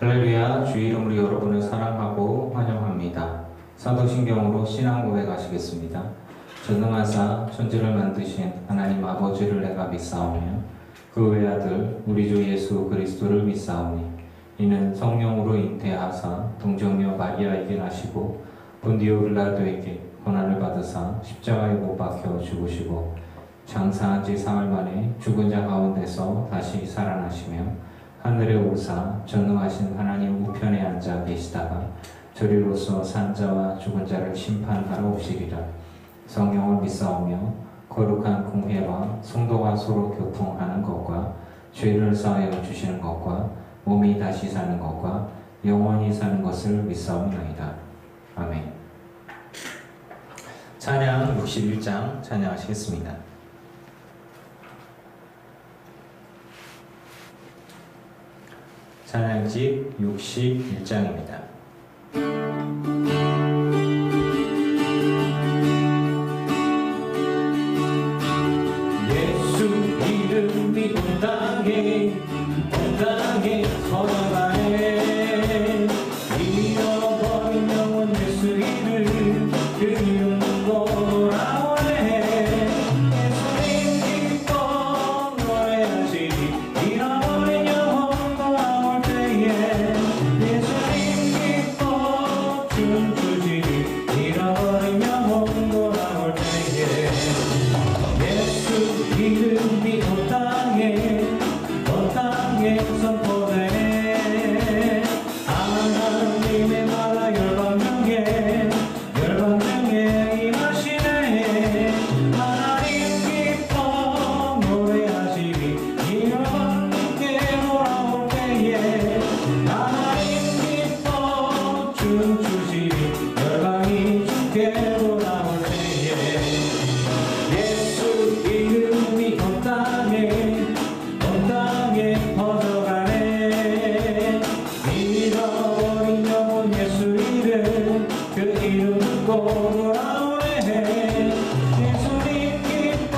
할렐루야, 주 이름으로 여러분을 사랑하고 환영합니다. 사도신경으로 신앙 고백하시겠습니다. 전능하사 천지를 만드신 하나님 아버지를 내가 믿사오며 그 외아들 우리 주 예수 그리스도를 믿사오니 이는 성령으로 잉태하사 동정녀 마리아에게 나시고 본디오 빌라도에게 고난을 받으사 십자가에 못 박혀 죽으시고 장사한 지 사흘 만에 죽은 자 가운데서 다시 살아나시며 하늘에 오사 전능하신 하나님 우편에 앉아 계시다가 저리로서 산 자와 죽은 자를 심판하러 오시리라. 성령을 믿사오며 거룩한 공회와 성도가 서로 교통하는 것과 죄를 사하여 주시는 것과 몸이 다시 사는 것과 영원히 사는 것을 믿사옵나이다. 아멘. 찬양 61장 찬양하시겠습니다. 찬양집 61장입니다. 예수 이름이 온 땅에 선언하네. 잃어버린 영혼 예수 이름 그 이름 돌아오네. 예수님 기뻐 노래하시리. 잃어버린 영혼 돌아올 때에 예수님 기뻐 춤추시리. 잃어버린 영혼 돌아올 때에 예수 이름이 온 땅에 선포되네. 하나님의 나라 열방 중에 임하시네. 하나님 기뻐 노래하시리. 잃어버리게 돌아올 때에 하나님 기뻐 춤추시리. 열방이 주께 돌아올 때에 예수 이름이 온 땅에 퍼져가네. 잃어버린 영혼 예수 이름 그 이름 듣고 돌아오네. 예수님 기뻐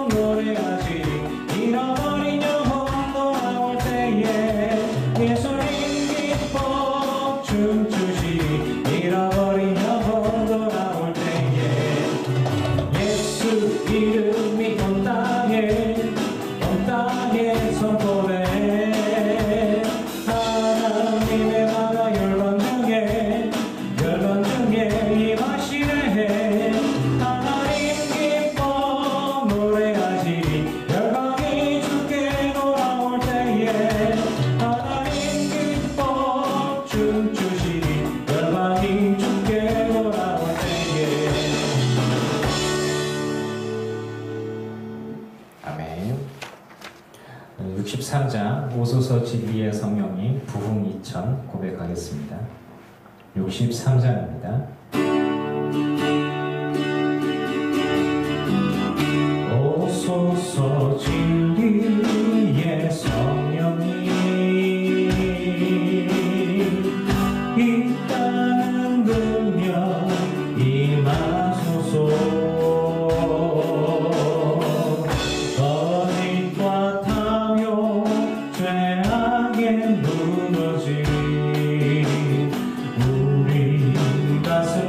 노래하시리. 잃어버린 영혼 돌아올 때에 예수님 기뻐 춤추시리. 잃어버린 영혼 돌아올 때에 예수 이름이 온 땅에 선포돼. 하나님의 나라 열방 중에 임하시네. 하나님 기뻐 노래하시리. 열방이 주께 돌아올 때에 하나님 기뻐 춤추시리. 열방이 주께 돌아올 때에 아멘. 63장 오소서 진리의 성령이 부흥 이천 고백하겠습니다. 63장입니다. 오소서 진리의 성령이 이 땅은 들며 임하소서. 무너진 우리 가슴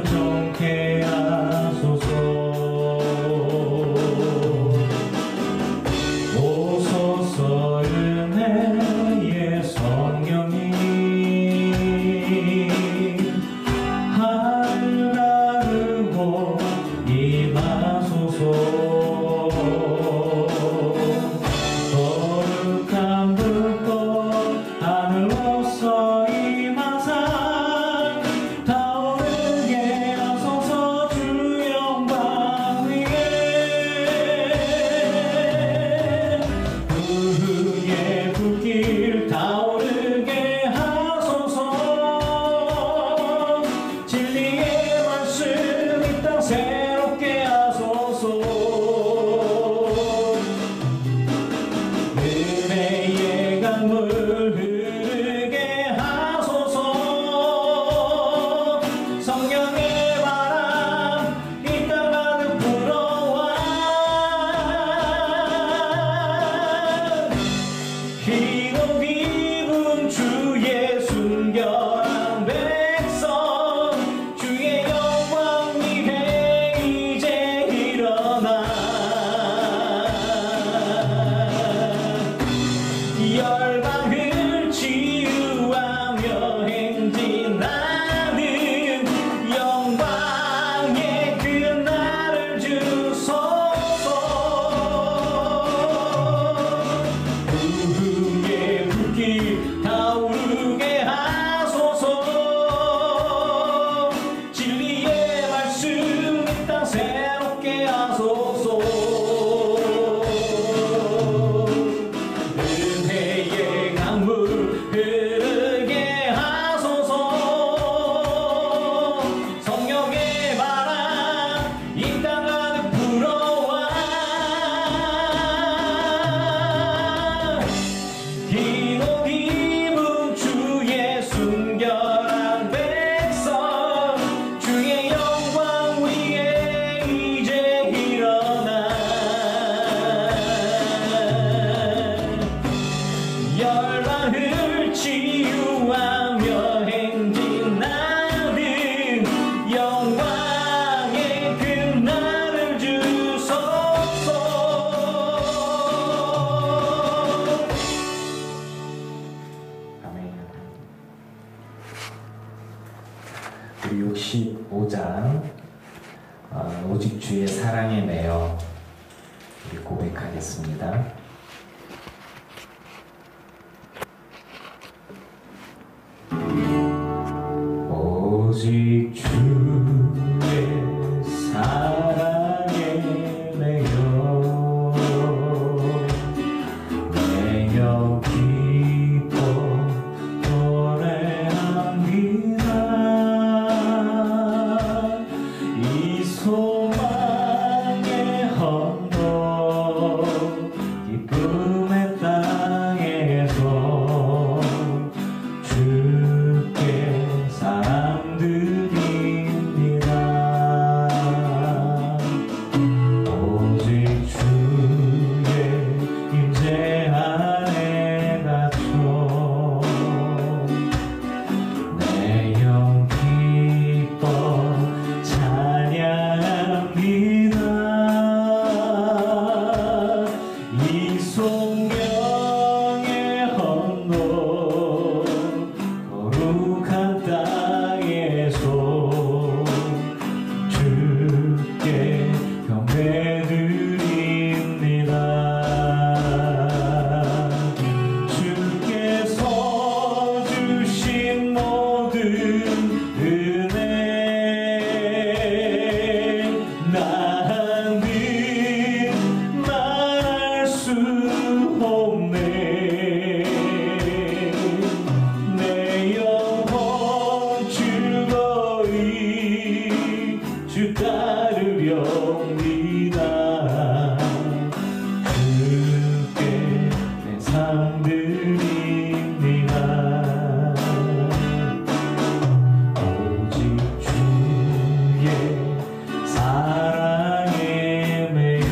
우리 65장 오직 주의 사랑에 매여 우리 고백하겠습니다. 오직 주의 사랑에 매여 기뻐 노래합니다. 이 소망의 언덕 기쁨의 땅에서 주께 사랑 드립니다. 오직 주의 임재 안에 갇혀 내 영 기뻐 찬양합니다. 이 성경의 언덕 거룩한 땅에서 주께 경배드립니다. 주께서 주신 모든 은혜 나는 말할 수 없네. 내 영혼 즐거이 주 따르렵니다. 주께 내 삶 드립니다. 오직 주의 사랑에 매여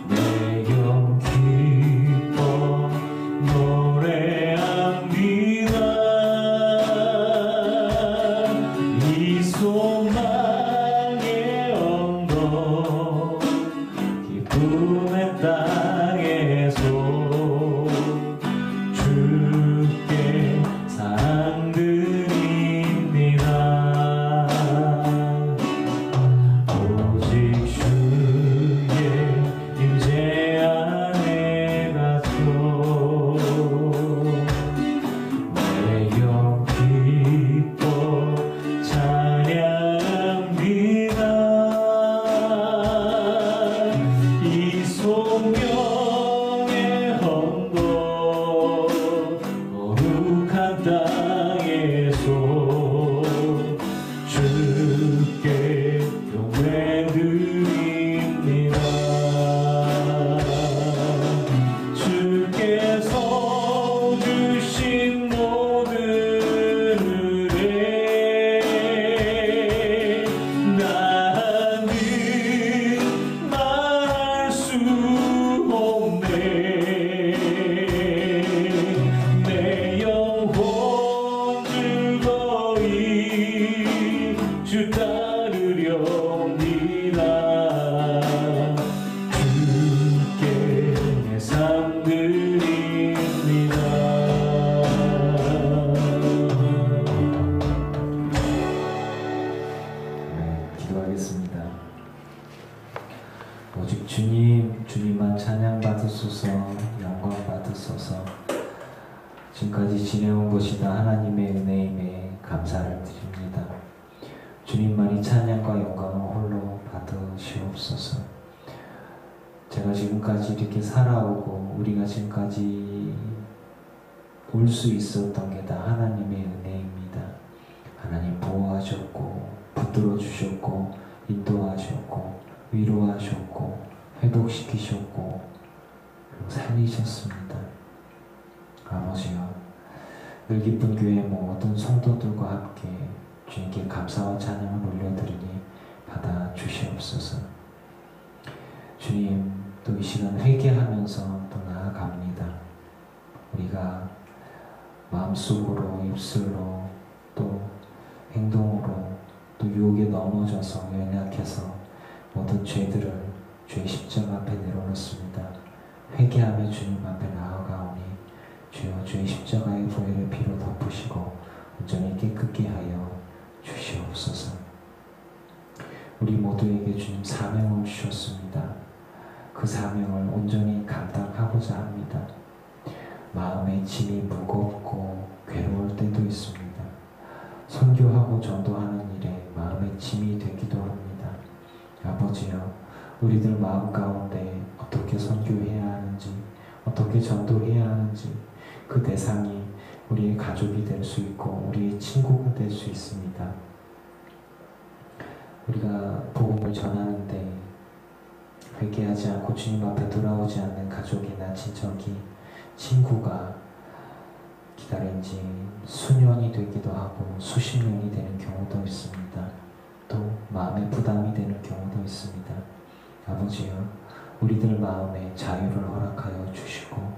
내 영 기뻐 노래합니다. 이 소망의 언덕 기쁨의 땅에서 주께 사랑 드립니다. 오직 주의 임재 안에 갇혀 내 영 기뻐 찬양합니다. 이 소명의 언덕 거룩한 땅에서 주께 경배드립니다. 주께서 주신 모든 은혜 나는 말할 수 없네. 내 영혼 즐거이 주 따르렵니다. 주께 내 삶 드립니다. 기도하겠습니다. 오직 주님만 찬양 받으소서, 영광 받으소서. 지금까지 지내온 것이다 하나님의 은혜임에 감사를 드립니다. 주님만이 찬양과 영광을 홀로 받으시옵소서. 제가 지금까지 이렇게 살아오고 우리가 지금까지 올 수 있었던 게 다 하나님의 은혜입니다. 하나님 보호하셨고 붙들어 주셨고 인도하셨고 위로하셨고 회복시키셨고 그리고 살리셨습니다. 아버지여, 늘 기쁜 교회 모든 성도들과 함께 주님께 감사와 찬양을 올려드리니 받아 주시옵소서. 주님, 또 이 시간 회개하면서 또 나아갑니다. 우리가 마음속으로, 입술로, 또 행동으로, 또 유혹에 넘어져서 연약해서 모든 죄들을 주의 십자가 앞에 내려놓습니다. 회개하며 주님 앞에 나아가오니 주여 주의 십자가의 보혈의 피로 덮으시고 온전히 깨끗게 하여 주시옵소서. 우리 모두에게 주님 사명을 주셨습니다. 그 사명을 온전히 감당하고자 합니다. 마음의 짐이 무겁고 괴로울 때도 있습니다. 선교하고 전도하는 일에 마음의 짐이 되기도 합니다. 아버지여, 우리들 마음 가운데 어떻게 선교해야 하는지, 어떻게 전도해야 하는지, 그 대상이 우리의 가족이 될 수 있고 우리의 친구가 될 수 있습니다. 우리가 복음을 전하는데 회개하지 않고 주님 앞에 돌아오지 않는 가족이나 친척이, 친구가 기다린 지 수년이 되기도 하고 수십 년이 되는 경우도 있습니다. 또 마음의 부담이 되는 경우도 있습니다. 아버지여, 우리들 마음에 자유를 허락하여 주시고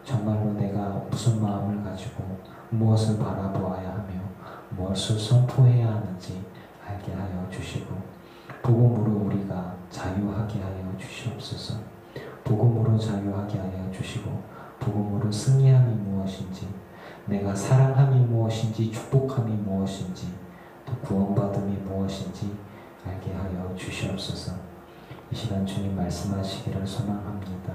정말로 내가 무슨 마음을 가지고 무엇을 바라보아야 하며 무엇을 선포해야 하는지 알게 하여 주시고 복음으로 우리가 자유하게 하여 주시옵소서. 복음으로 자유하게 하여 주시고 복음으로 승리함이 무엇인지, 내가 사랑함이 무엇인지, 축복함이 무엇인지, 또 구원받음이 무엇인지 알게 하여 주시옵소서. 이 시간 주님 말씀하시기를 소망합니다.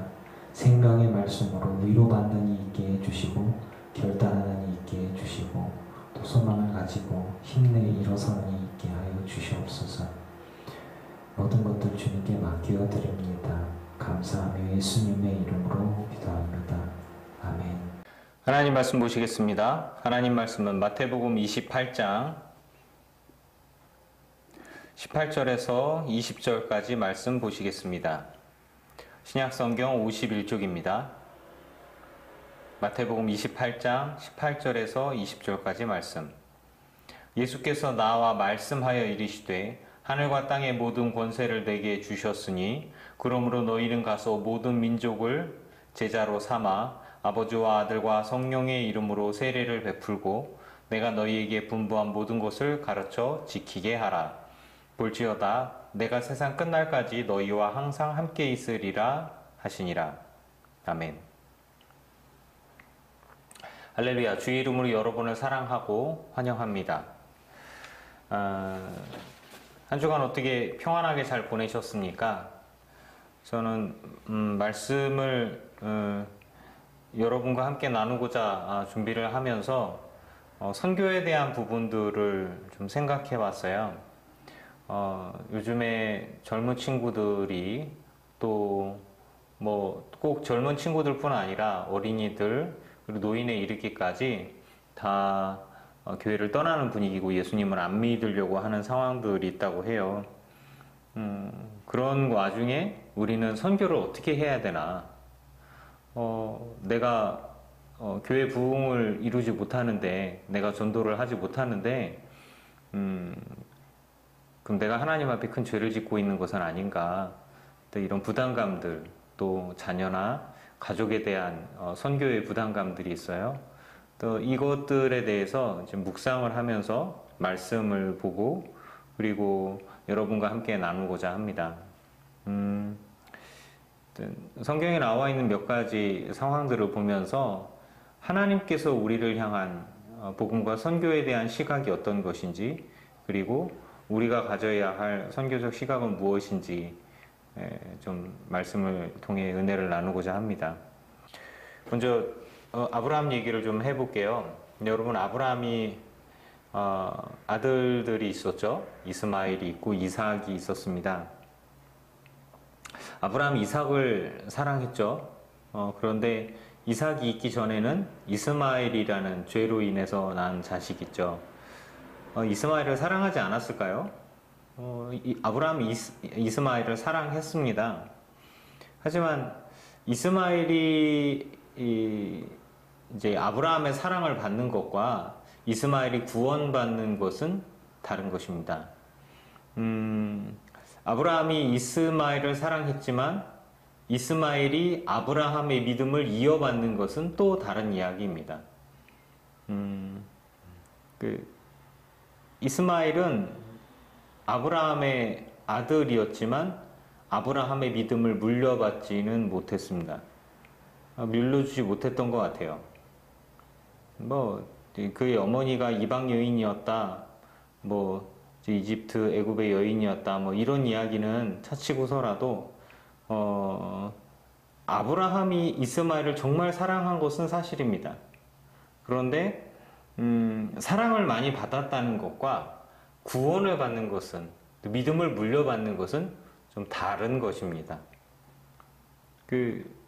생명의 말씀으로 위로받는 이 있게 해주시고 결단하는 이 있게 해주시고 또 소망을 가지고 힘내 일어서는 이 있게 하여 주시옵소서. 모든 것들 주님께 맡겨드립니다. 감사하며 예수님의 이름으로 기도합니다. 아멘. 하나님 말씀 보시겠습니다. 하나님 말씀은 마태복음 28장 18절에서 20절까지 말씀 보시겠습니다. 신약성경 51쪽입니다. 마태복음 28장 18절에서 20절까지 말씀. 예수께서 나와 말씀하여 이르시되 하늘과 땅의 모든 권세를 내게 주셨으니 그러므로 너희는 가서 모든 민족을 제자로 삼아 아버지와 아들과 성령의 이름으로 세례를 베풀고 내가 너희에게 분부한 모든 것을 가르쳐 지키게 하라. 볼지어다 내가 세상 끝날까지 너희와 항상 함께 있으리라 하시니라. 아멘. 할렐루야. 주의 이름으로 여러분을 사랑하고 환영합니다. 한 주간 어떻게 평안하게 잘 보내셨습니까? 저는 말씀을 여러분과 함께 나누고자 준비를 하면서 선교에 대한 부분들을 좀 생각해 봤어요. 요즘에 젊은 친구들이 또 뭐 꼭 젊은 친구들뿐 아니라 어린이들 그리고 노인에 이르기까지 다 교회를 떠나는 분위기고 예수님을 안 믿으려고 하는 상황들이 있다고 해요. 그런 와중에 우리는 선교를 어떻게 해야 되나? 내가 교회 부흥을 이루지 못하는데, 내가 전도를 하지 못하는데, 그럼 내가 하나님 앞에 큰 죄를 짓고 있는 것은 아닌가? 또 이런 부담감들, 또 자녀나 가족에 대한 선교의 부담감들이 있어요. 또 이것들에 대해서 지금 묵상을 하면서 말씀을 보고 그리고 여러분과 함께 나누고자 합니다. 성경에 나와 있는 몇 가지 상황들을 보면서 하나님께서 우리를 향한 복음과 선교에 대한 시각이 어떤 것인지, 그리고 우리가 가져야 할 선교적 시각은 무엇인지 좀 말씀을 통해 은혜를 나누고자 합니다. 먼저 아브라함 얘기를 좀 해볼게요. 여러분, 아브라함이 아들들이 있었죠. 이스마엘이 있고 이삭이 있었습니다. 아브라함이 이삭을 사랑했죠. 그런데 이삭이 있기 전에는 이스마엘이라는 죄로 인해서 난 자식이 있죠. 이스마엘을 사랑하지 않았을까요? 아브라함이 이스마엘을 사랑했습니다. 하지만 이스마엘이 이제 아브라함의 사랑을 받는 것과 이스마엘이 구원받는 것은 다른 것입니다. 아브라함이 이스마엘을 사랑했지만 이스마엘이 아브라함의 믿음을 이어받는 것은 또 다른 이야기입니다. 이스마엘은 아브라함의 아들이었지만 아브라함의 믿음을 물려받지는 못했습니다. 물려주지 못했던 것 같아요. 그의 어머니가 이방 여인이었다, 뭐 이집트 애굽의 여인이었다, 뭐 이런 이야기는 차치고서라도 아브라함이 이스마엘을 정말 사랑한 것은 사실입니다. 그런데 사랑을 많이 받았다는 것과 구원을 받는 것은, 믿음을 물려받는 것은 좀 다른 것입니다.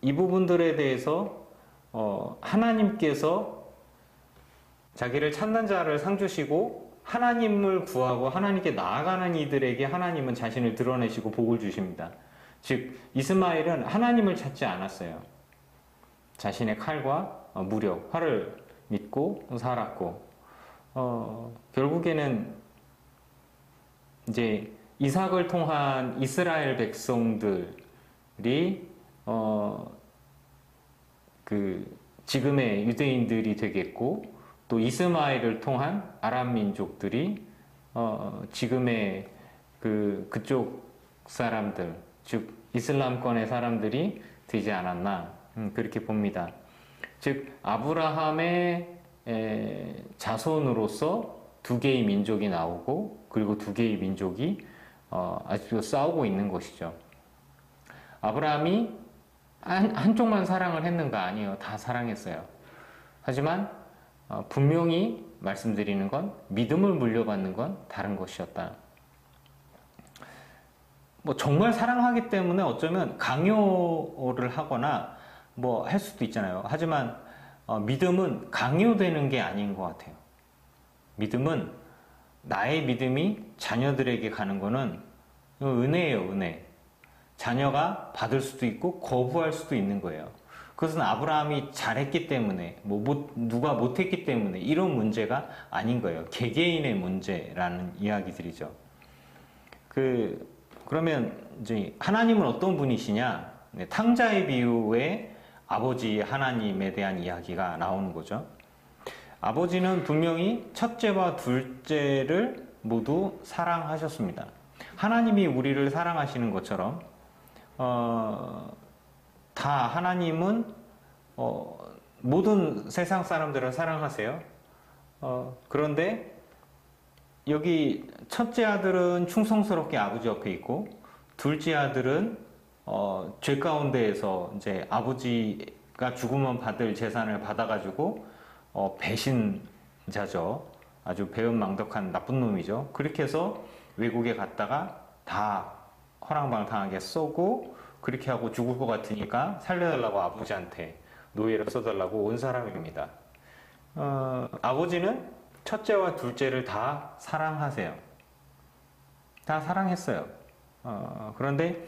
이 부분들에 대해서 하나님께서 자기를 찾는 자를 상 주시고 하나님을 구하고 하나님께 나아가는 이들에게 하나님은 자신을 드러내시고 복을 주십니다. 즉 이스마엘은 하나님을 찾지 않았어요. 자신의 칼과 무력, 활을 믿고 살았고 결국에는 이제 이삭을 통한 이스라엘 백성들이 지금의 유대인들이 되겠고, 또 이스마엘을 통한 아람 민족들이 지금의 그쪽 사람들, 즉 이슬람권의 사람들이 되지 않았나, 그렇게 봅니다. 즉 아브라함의 자손으로서 두 개의 민족이 나오고, 그리고 두 개의 민족이 아직도 싸우고 있는 것이죠. 아브라함이 한쪽만 사랑을 했는가? 아니요, 다 사랑했어요. 하지만 분명히 말씀드리는 건, 믿음을 물려받는 건 다른 것이었다. 뭐 정말 사랑하기 때문에 어쩌면 강요를 하거나 뭐 할 수도 있잖아요. 하지만 믿음은 강요되는 게 아닌 것 같아요. 믿음은, 나의 믿음이 자녀들에게 가는 거는 은혜예요, 은혜. 자녀가 받을 수도 있고 거부할 수도 있는 거예요. 그것은 아브라함이 잘했기 때문에, 누가 못했기 때문에 이런 문제가 아닌 거예요. 개개인의 문제라는 이야기들이죠. 그러면 이제 하나님은 어떤 분이시냐? 탕자의 비유에 아버지 하나님에 대한 이야기가 나오는 거죠. 아버지는 분명히 첫째와 둘째를 모두 사랑하셨습니다. 하나님이 우리를 사랑하시는 것처럼 다 하나님은 모든 세상 사람들을 사랑하세요. 그런데 여기 첫째 아들은 충성스럽게 아버지 옆에 있고, 둘째 아들은 죄 가운데에서 이제 아버지가 죽으면 받을 재산을 받아가지고 배신자죠. 아주 배은망덕한 나쁜 놈이죠. 그렇게 해서 외국에 갔다가 다 허랑방탕하게 쏘고, 그렇게 하고 죽을 것 같으니까 살려달라고 아버지한테 노예를 써달라고 온 사람입니다. 아버지는 첫째와 둘째를 다 사랑하세요. 다 사랑했어요. 그런데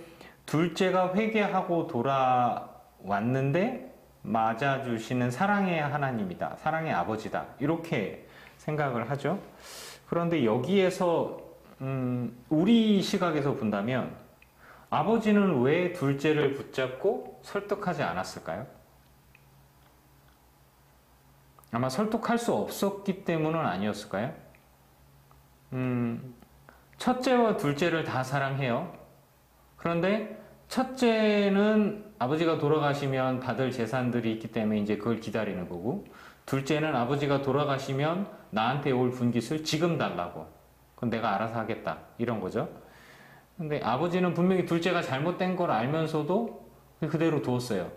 둘째가 회개하고 돌아왔는데 맞아주시는 사랑의 하나님이다, 사랑의 아버지다, 이렇게 생각을 하죠. 그런데 여기에서 우리 시각에서 본다면 아버지는 왜 둘째를 붙잡고 설득하지 않았을까요? 아마 설득할 수 없었기 때문은 아니었을까요? 첫째와 둘째를 다 사랑해요. 그런데 첫째는 아버지가 돌아가시면 받을 재산들이 있기 때문에 이제 그걸 기다리는 거고, 둘째는 아버지가 돌아가시면 나한테 올 분깃을 지금 달라고, 그건 내가 알아서 하겠다, 이런 거죠. 근데 아버지는 분명히 둘째가 잘못된 걸 알면서도 그대로 두었어요.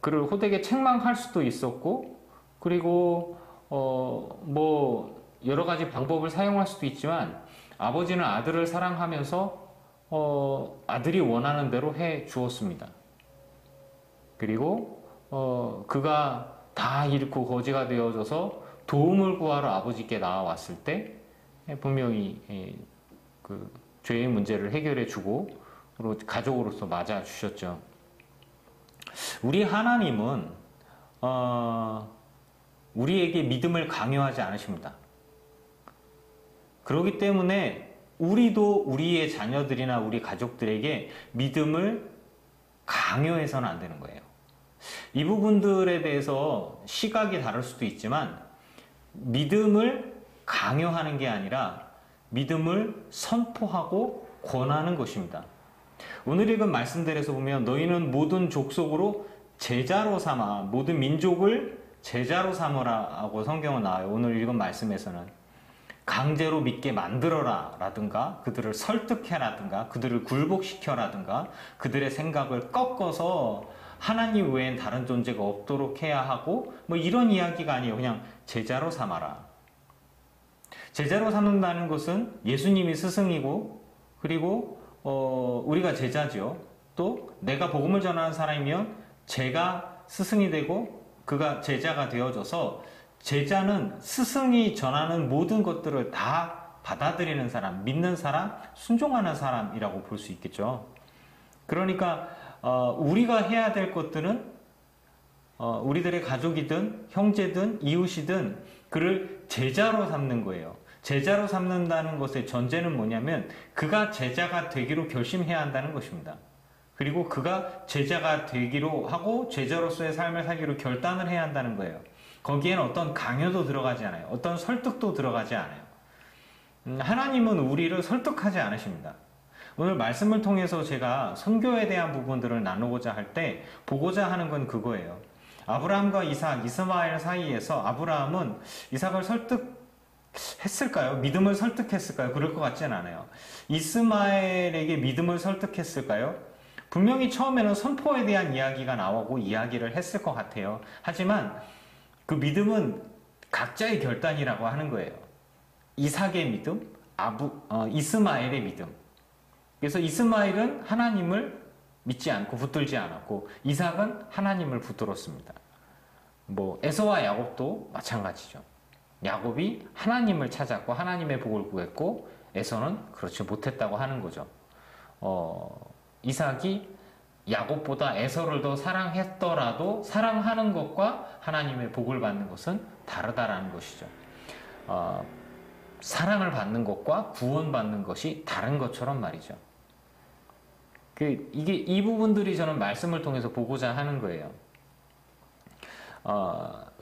그를 호되게 책망할 수도 있었고, 그리고 뭐 여러 가지 방법을 사용할 수도 있지만, 아버지는 아들을 사랑하면서 아들이 원하는 대로 해 주었습니다. 그리고 그가 다 잃고 거지가 되어져서 도움을 구하러 아버지께 나와왔을 때 분명히 그 죄의 문제를 해결해 주고 가족으로서 맞아 주셨죠. 우리 하나님은 우리에게 믿음을 강요하지 않으십니다. 그렇기 때문에 우리도 우리의 자녀들이나 우리 가족들에게 믿음을 강요해서는 안 되는 거예요. 이 부분들에 대해서 시각이 다를 수도 있지만, 믿음을 강요하는 게 아니라 믿음을 선포하고 권하는 것입니다. 오늘 읽은 말씀들에서 보면, 너희는 모든 족속으로 제자로 삼아 모든 민족을 제자로 삼으라고 성경은 나와요. 오늘 읽은 말씀에서는 강제로 믿게 만들어라 라든가 그들을 설득해라든가 그들을 굴복시켜라든가 그들의 생각을 꺾어서 하나님 외엔 다른 존재가 없도록 해야 하고 뭐 이런 이야기가 아니에요. 그냥 제자로 삼아라. 제자로 삼는다는 것은 예수님이 스승이고 그리고 우리가 제자죠. 또 내가 복음을 전하는 사람이면 제가 스승이 되고 그가 제자가 되어져서 제자는 스승이 전하는 모든 것들을 다 받아들이는 사람, 믿는 사람, 순종하는 사람이라고 볼 수 있겠죠. 그러니까 우리가 해야 될 것들은 우리들의 가족이든 형제든 이웃이든 그를 제자로 삼는 거예요. 제자로 삼는다는 것의 전제는 뭐냐면 그가 제자가 되기로 결심해야 한다는 것입니다. 그리고 그가 제자가 되기로 하고 제자로서의 삶을 살기로 결단을 해야 한다는 거예요. 거기에는 어떤 강요도 들어가지 않아요. 어떤 설득도 들어가지 않아요. 하나님은 우리를 설득하지 않으십니다. 오늘 말씀을 통해서 제가 선교에 대한 부분들을 나누고자 할 때 보고자 하는 건 그거예요. 아브라함과 이삭, 이스마엘 사이에서 아브라함은 이삭을 설득했을까요? 믿음을 설득했을까요? 그럴 것 같지는 않아요. 이스마엘에게 믿음을 설득했을까요? 분명히 처음에는 선포에 대한 이야기가 나오고 이야기를 했을 것 같아요. 하지만 그 믿음은 각자의 결단이라고 하는 거예요. 이삭의 믿음, 이스마엘의 믿음. 그래서 이스마엘은 하나님을 믿지 않고 붙들지 않았고 이삭은 하나님을 붙들었습니다. 뭐 에서와 야곱도 마찬가지죠. 야곱이 하나님을 찾았고 하나님의 복을 구했고 에서는 그렇지 못했다고 하는 거죠. 이삭이 야곱보다 에서를 더 사랑했더라도 사랑하는 것과 하나님의 복을 받는 것은 다르다라는 것이죠. 사랑을 받는 것과 구원받는 것이 다른 것처럼 말이죠. 이 부분들이 저는 말씀을 통해서 보고자 하는 거예요.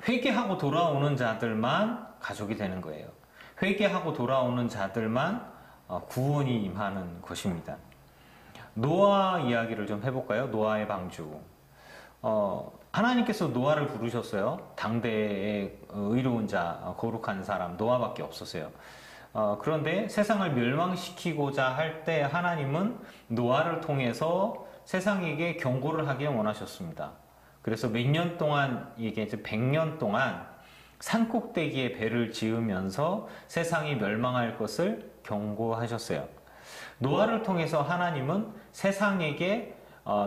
회개하고 돌아오는 자들만 가족이 되는 거예요. 회개하고 돌아오는 자들만 구원이 임하는 것입니다. 노아 이야기를 좀 해볼까요? 노아의 방주. 하나님께서 노아를 부르셨어요. 당대의 의로운 자, 거룩한 사람 노아밖에 없었어요. 그런데 세상을 멸망시키고자 할 때 하나님은 노아를 통해서 세상에게 경고를 하길 원하셨습니다. 그래서 몇 년 동안, 이게 이제 100년 동안 산꼭대기에 배를 지으면서 세상이 멸망할 것을 경고하셨어요. 노아를 통해서 하나님은 세상에게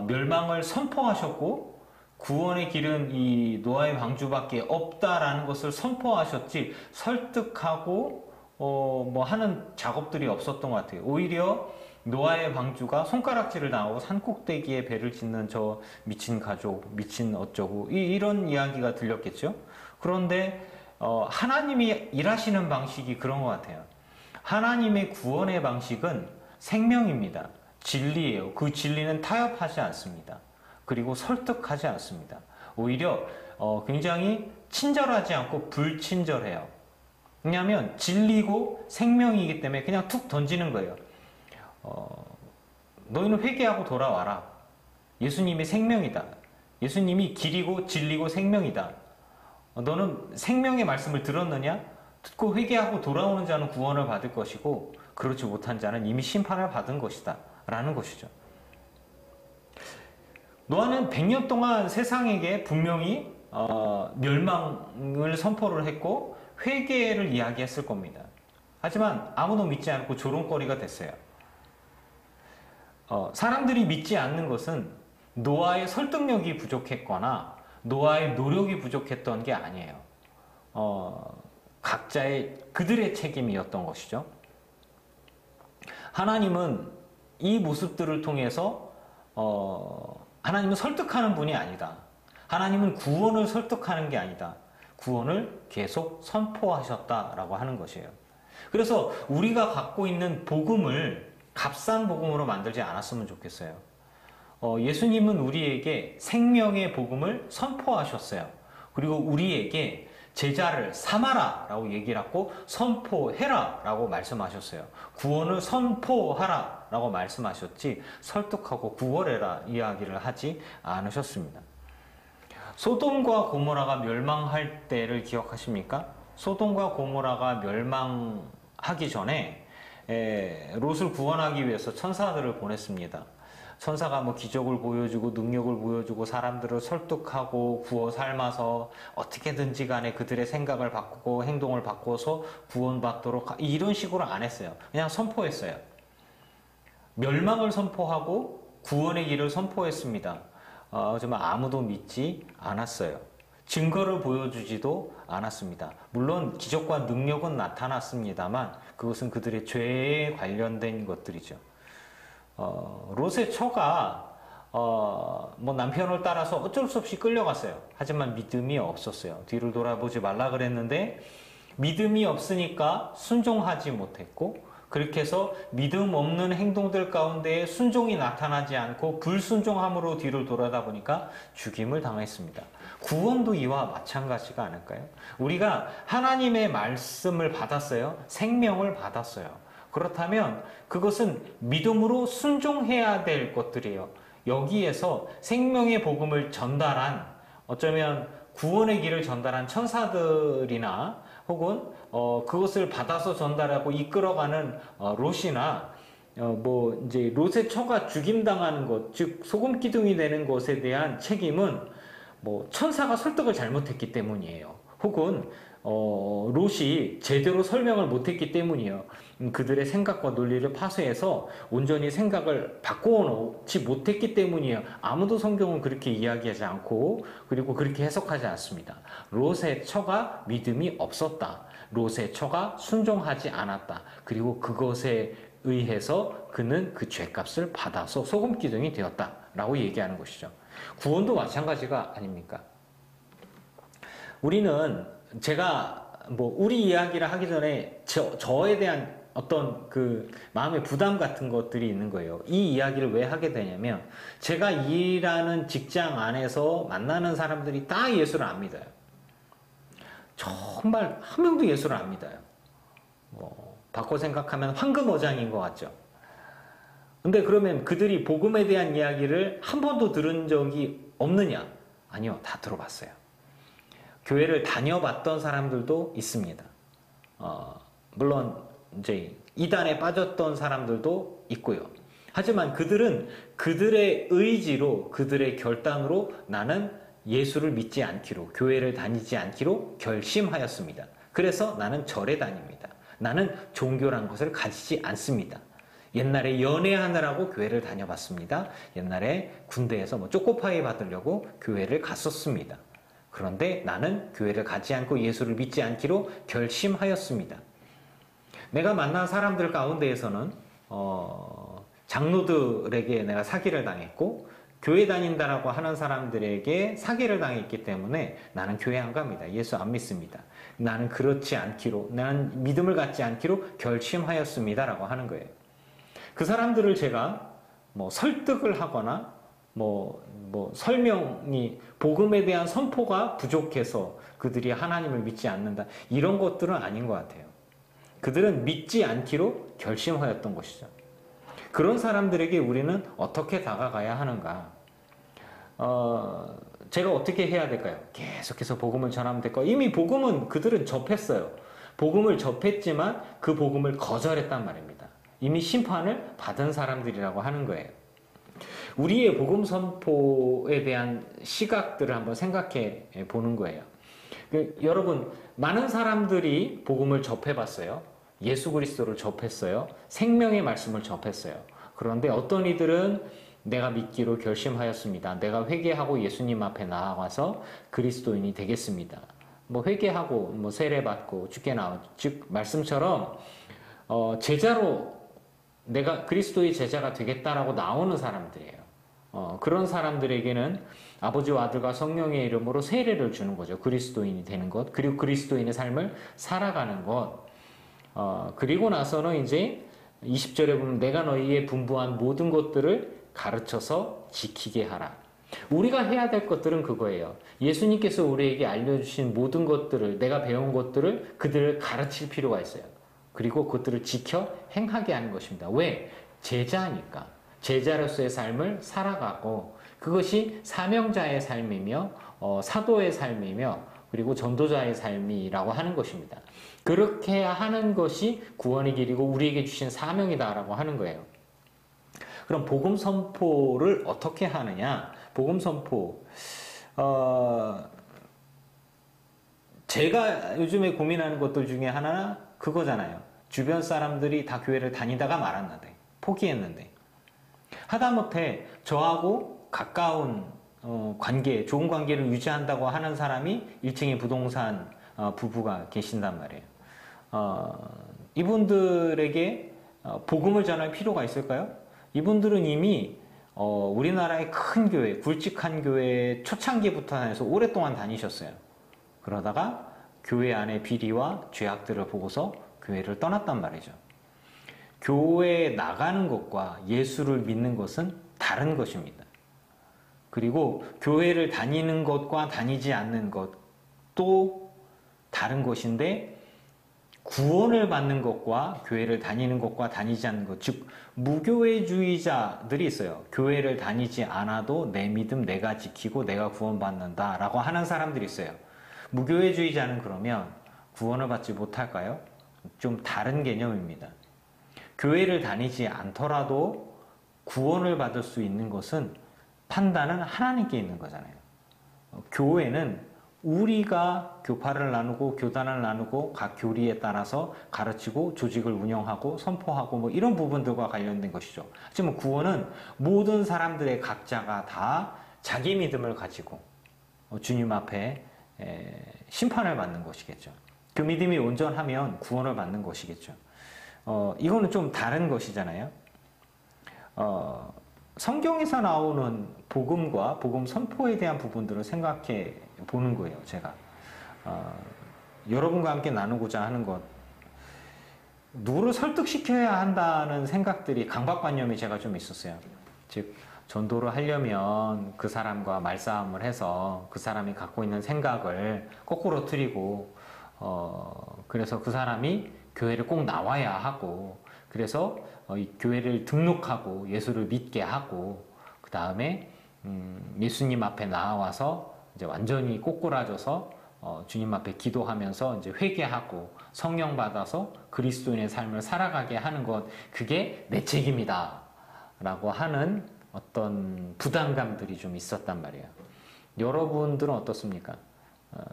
멸망을 선포하셨고 구원의 길은 이 노아의 방주밖에 없다라는 것을 선포하셨지 설득하고 뭐 하는 작업들이 없었던 것 같아요. 오히려 노아의 방주가 손가락질을 당하고 산꼭대기에 배를 짓는 저 미친 가족, 미친 어쩌고 이런 이야기가 들렸겠죠. 그런데 하나님이 일하시는 방식이 그런 것 같아요. 하나님의 구원의 방식은 생명입니다. 진리예요. 그 진리는 타협하지 않습니다. 그리고 설득하지 않습니다. 오히려 굉장히 친절하지 않고 불친절해요. 왜냐하면 진리고 생명이기 때문에 그냥 툭 던지는 거예요. 너희는 회개하고 돌아와라. 예수님이 생명이다. 예수님이 길이고 진리고 생명이다. 너는 생명의 말씀을 들었느냐? 듣고 회개하고 돌아오는 자는 구원을 받을 것이고 그렇지 못한 자는 이미 심판을 받은 것이다 라는 것이죠. 노아는 100년 동안 세상에게 분명히 멸망을 선포를 했고 회개를 이야기했을 겁니다. 하지만 아무도 믿지 않고 조롱거리가 됐어요. 사람들이 믿지 않는 것은 노아의 설득력이 부족했거나 노아의 노력이 부족했던 게 아니에요. 각자의 그들의 책임이었던 것이죠. 하나님은 이 모습들을 통해서 하나님은 설득하는 분이 아니다. 하나님은 구원을 설득하는 게 아니다. 구원을 계속 선포하셨다라고 하는 것이에요. 그래서 우리가 갖고 있는 복음을 값싼 복음으로 만들지 않았으면 좋겠어요. 예수님은 우리에게 생명의 복음을 선포하셨어요. 그리고 우리에게 제자를 삼아라 라고 얘기를 하고 선포해라 라고 말씀하셨어요. 구원을 선포하라 라고 말씀하셨지 설득하고 구원해라 이야기를 하지 않으셨습니다. 소돔과 고모라가 멸망할 때를 기억하십니까? 소돔과 고모라가 멸망하기 전에 롯을 구원하기 위해서 천사들을 보냈습니다. 천사가 뭐 기적을 보여주고 능력을 보여주고 사람들을 설득하고 구워 삶아서 어떻게든지 간에 그들의 생각을 바꾸고 행동을 바꿔서 구원받도록 이런 식으로 안 했어요. 그냥 선포했어요. 멸망을 선포하고 구원의 길을 선포했습니다. 하지만 아무도 믿지 않았어요. 증거를 보여주지도 않았습니다. 물론 기적과 능력은 나타났습니다만 그것은 그들의 죄에 관련된 것들이죠. 롯의 처가 뭐 남편을 따라서 어쩔 수 없이 끌려갔어요. 하지만 믿음이 없었어요. 뒤를 돌아보지 말라 그랬는데 믿음이 없으니까 순종하지 못했고, 그렇게 해서 믿음 없는 행동들 가운데 순종이 나타나지 않고 불순종함으로 뒤를 돌아다 보니까 죽임을 당했습니다. 구원도 이와 마찬가지가 아닐까요? 우리가 하나님의 말씀을 받았어요. 생명을 받았어요. 그렇다면 그것은 믿음으로 순종해야 될 것들이에요. 여기에서 생명의 복음을 전달한, 어쩌면 구원의 길을 전달한 천사들이나 혹은 그것을 받아서 전달하고 이끌어가는 롯이나 뭐 이제 롯의 처가 죽임당하는 것, 즉 소금 기둥이 되는 것에 대한 책임은 뭐 천사가 설득을 잘못했기 때문이에요. 혹은 롯이 제대로 설명을 못했기 때문이에요. 그들의 생각과 논리를 파쇄해서 온전히 생각을 바꾸어 놓지 못했기 때문이에요. 아무도 성경은 그렇게 이야기하지 않고, 그리고 그렇게 해석하지 않습니다. 롯의 처가 믿음이 없었다. 롯의 처가 순종하지 않았다. 그리고 그것에 의해서 그는 그 죄값을 받아서 소금 기둥이 되었다 라고 얘기하는 것이죠. 구원도 마찬가지가 아닙니까? 우리는, 제가 뭐 우리 이야기를 하기 전에 저에 대한 어떤 그 마음의 부담 같은 것들이 있는 거예요. 이 이야기를 왜 하게 되냐면, 제가 일하는 직장 안에서 만나는 사람들이 다 예수를 안 믿어요. 정말 한 명도 예수를 안 믿어요. 바꿔 생각하면 황금어장인 것 같죠. 근데 그러면 그들이 복음에 대한 이야기를 한 번도 들은 적이 없느냐? 아니요, 다 들어봤어요. 교회를 다녀봤던 사람들도 있습니다. 물론 이제 이단에 빠졌던 사람들도 있고요. 하지만 그들은 그들의 의지로, 그들의 결단으로 나는 예수를 믿지 않기로, 교회를 다니지 않기로 결심하였습니다. 그래서 나는 절에 다닙니다. 나는 종교란 것을 가지지 않습니다. 옛날에 연애하느라고 교회를 다녀봤습니다. 옛날에 군대에서 뭐 초코파이 받으려고 교회를 갔었습니다. 그런데 나는 교회를 가지 않고 예수를 믿지 않기로 결심하였습니다. 내가 만난 사람들 가운데에서는 장로들에게 내가 사기를 당했고, 교회 다닌다라고 하는 사람들에게 사기를 당했기 때문에 나는 교회 안 갑니다. 예수 안 믿습니다. 나는 그렇지 않기로, 나는 믿음을 갖지 않기로 결심하였습니다라고 하는 거예요. 그 사람들을 제가 뭐 설득을 하거나 설명이, 복음에 대한 선포가 부족해서 그들이 하나님을 믿지 않는다, 이런 것들은 아닌 것 같아요. 그들은 믿지 않기로 결심하였던 것이죠. 그런 사람들에게 우리는 어떻게 다가가야 하는가? 제가 어떻게 해야 될까요? 계속해서 복음을 전하면 될까요? 이미 복음은 그들은 접했어요. 복음을 접했지만 그 복음을 거절했단 말입니다. 이미 심판을 받은 사람들이라고 하는 거예요. 우리의 복음 선포에 대한 시각들을 한번 생각해 보는 거예요. 여러분, 많은 사람들이 복음을 접해봤어요. 예수 그리스도를 접했어요. 생명의 말씀을 접했어요. 그런데 어떤 이들은 내가 믿기로 결심하였습니다. 내가 회개하고 예수님 앞에 나아가서 그리스도인이 되겠습니다. 뭐 회개하고 세례받고 죽게 나온, 즉 말씀처럼 제자로 내가 그리스도의 제자가 되겠다라고 나오는 사람들이에요. 그런 사람들에게는 아버지와 아들과 성령의 이름으로 세례를 주는 거죠. 그리스도인이 되는 것, 그리고 그리스도인의 삶을 살아가는 것. 그리고 나서는 이제 20절에 보면 내가 너희의 분부한 모든 것들을 가르쳐서 지키게 하라. 우리가 해야 될 것들은 그거예요. 예수님께서 우리에게 알려주신 모든 것들을, 내가 배운 것들을 그들을 가르칠 필요가 있어요. 그리고 그것들을 지켜 행하게 하는 것입니다. 왜? 제자니까. 제자로서의 삶을 살아가고, 그것이 사명자의 삶이며 사도의 삶이며 그리고 전도자의 삶이라고 하는 것입니다. 그렇게 하는 것이 구원의 길이고 우리에게 주신 사명이다라고 하는 거예요. 그럼 복음 선포를 어떻게 하느냐? 복음 선포. 제가 요즘에 고민하는 것들 중에 하나는 그거잖아요. 주변 사람들이 다 교회를 다니다가 말았는데, 포기했는데, 하다못해 저하고 가까운 관계, 좋은 관계를 유지한다고 하는 사람이 1층에 부동산 부부가 계신단 말이에요. 이분들에게 복음을 전할 필요가 있을까요? 이분들은 이미 우리나라의 큰 교회, 굵직한 교회 초창기부터 해서 오랫동안 다니셨어요. 그러다가 교회 안의 비리와 죄악들을 보고서 교회를 떠났단 말이죠. 교회에 나가는 것과 예수를 믿는 것은 다른 것입니다. 그리고 교회를 다니는 것과 다니지 않는 것도 다른 것인데 구원을 받는 것과 교회를 다니는 것과 다니지 않는 것, 즉 무교회주의자들이 있어요. 교회를 다니지 않아도 내 믿음 내가 지키고 내가 구원받는다 라고 하는 사람들이 있어요. 무교회주의자는 그러면 구원을 받지 못할까요? 좀 다른 개념입니다. 교회를 다니지 않더라도 구원을 받을 수 있는 것은 판단은 하나님께 있는 거잖아요. 교회는 우리가 교파를 나누고 교단을 나누고 각 교리에 따라서 가르치고 조직을 운영하고 선포하고 뭐 이런 부분들과 관련된 것이죠. 하지만 구원은 모든 사람들의 각자가 다 자기 믿음을 가지고 주님 앞에 심판을 받는 것이겠죠. 그 믿음이 온전하면 구원을 받는 것이겠죠. 이거는 좀 다른 것이잖아요. 성경에서 나오는 복음과 복음 선포에 대한 부분들을 생각해 보는 거예요, 제가. 여러분과 함께 나누고자 하는 것. 누구를 설득시켜야 한다는 생각들이, 강박관념이 제가 좀 있었어요. 즉, 전도를 하려면 그 사람과 말싸움을 해서 그 사람이 갖고 있는 생각을 거꾸로 틀리고, 그래서 그 사람이 교회를 꼭 나와야 하고, 그래서 이 교회를 등록하고 예수를 믿게 하고, 그 다음에 예수님 앞에 나와서 이제 완전히 꼬꾸라져서 주님 앞에 기도하면서 이제 회개하고 성령 받아서 그리스도인의 삶을 살아가게 하는 것, 그게 내 책임이다 라고 하는 어떤 부담감들이 좀 있었단 말이에요. 여러분들은 어떻습니까?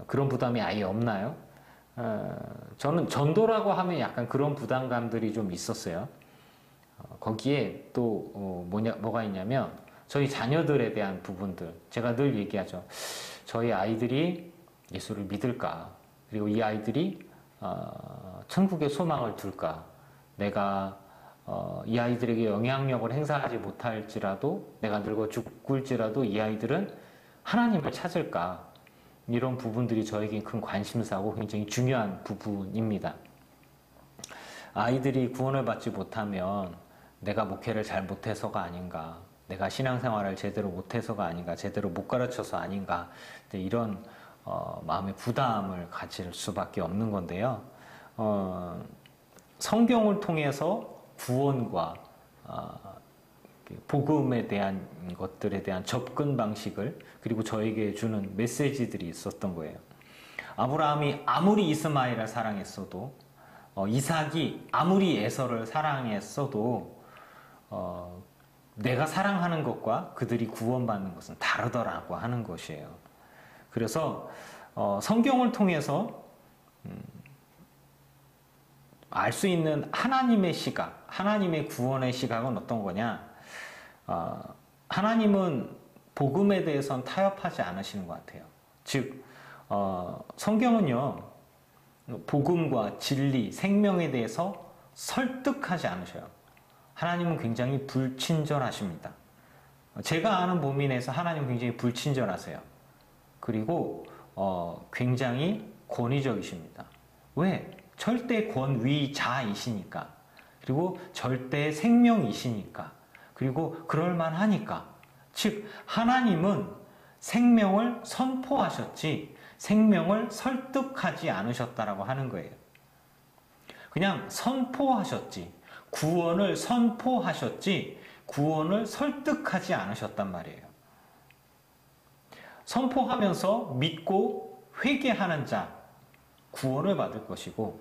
그런 부담이 아예 없나요? 저는 전도라고 하면 약간 그런 부담감들이 좀 있었어요. 거기에 또 뭐가 있냐면 저희 자녀들에 대한 부분들, 제가 늘 얘기하죠. 저희 아이들이 예수를 믿을까? 그리고 이 아이들이 천국의 소망을 둘까? 내가 이 아이들에게 영향력을 행사하지 못할지라도, 내가 늙어 죽을지라도 이 아이들은 하나님을 찾을까? 이런 부분들이 저에게 큰 관심사고 굉장히 중요한 부분입니다. 아이들이 구원을 받지 못하면 내가 목회를 잘 못해서가 아닌가, 내가 신앙생활을 제대로 못해서가 아닌가, 제대로 못 가르쳐서 아닌가, 이런 마음의 부담을 가질 수밖에 없는 건데요. 성경을 통해서 구원과 복음에 대한 것들에 대한 접근 방식을, 그리고 저에게 주는 메시지들이 있었던 거예요. 아브라함이 아무리 이스마엘을 사랑했어도, 이삭이 아무리 에서를 사랑했어도 내가 사랑하는 것과 그들이 구원받는 것은 다르더라고 하는 것이에요. 그래서 성경을 통해서 알 수 있는 하나님의 시각, 하나님의 구원의 시각은 어떤 거냐? 하나님은 복음에 대해서는 타협하지 않으시는 것 같아요. 즉, 성경은요, 복음과 진리, 생명에 대해서 설득하지 않으셔요. 하나님은 굉장히 불친절하십니다. 제가 아는 범위 내에서 하나님은 굉장히 불친절하세요. 그리고 굉장히 권위적이십니다. 왜? 절대 권위자이시니까. 그리고 절대 생명이시니까. 그리고 그럴만하니까. 즉, 하나님은 생명을 선포하셨지 생명을 설득하지 않으셨다라고 하는 거예요. 그냥 선포하셨지, 구원을 선포하셨지 구원을 설득하지 않으셨단 말이에요. 선포하면서 믿고 회개하는 자 구원을 받을 것이고,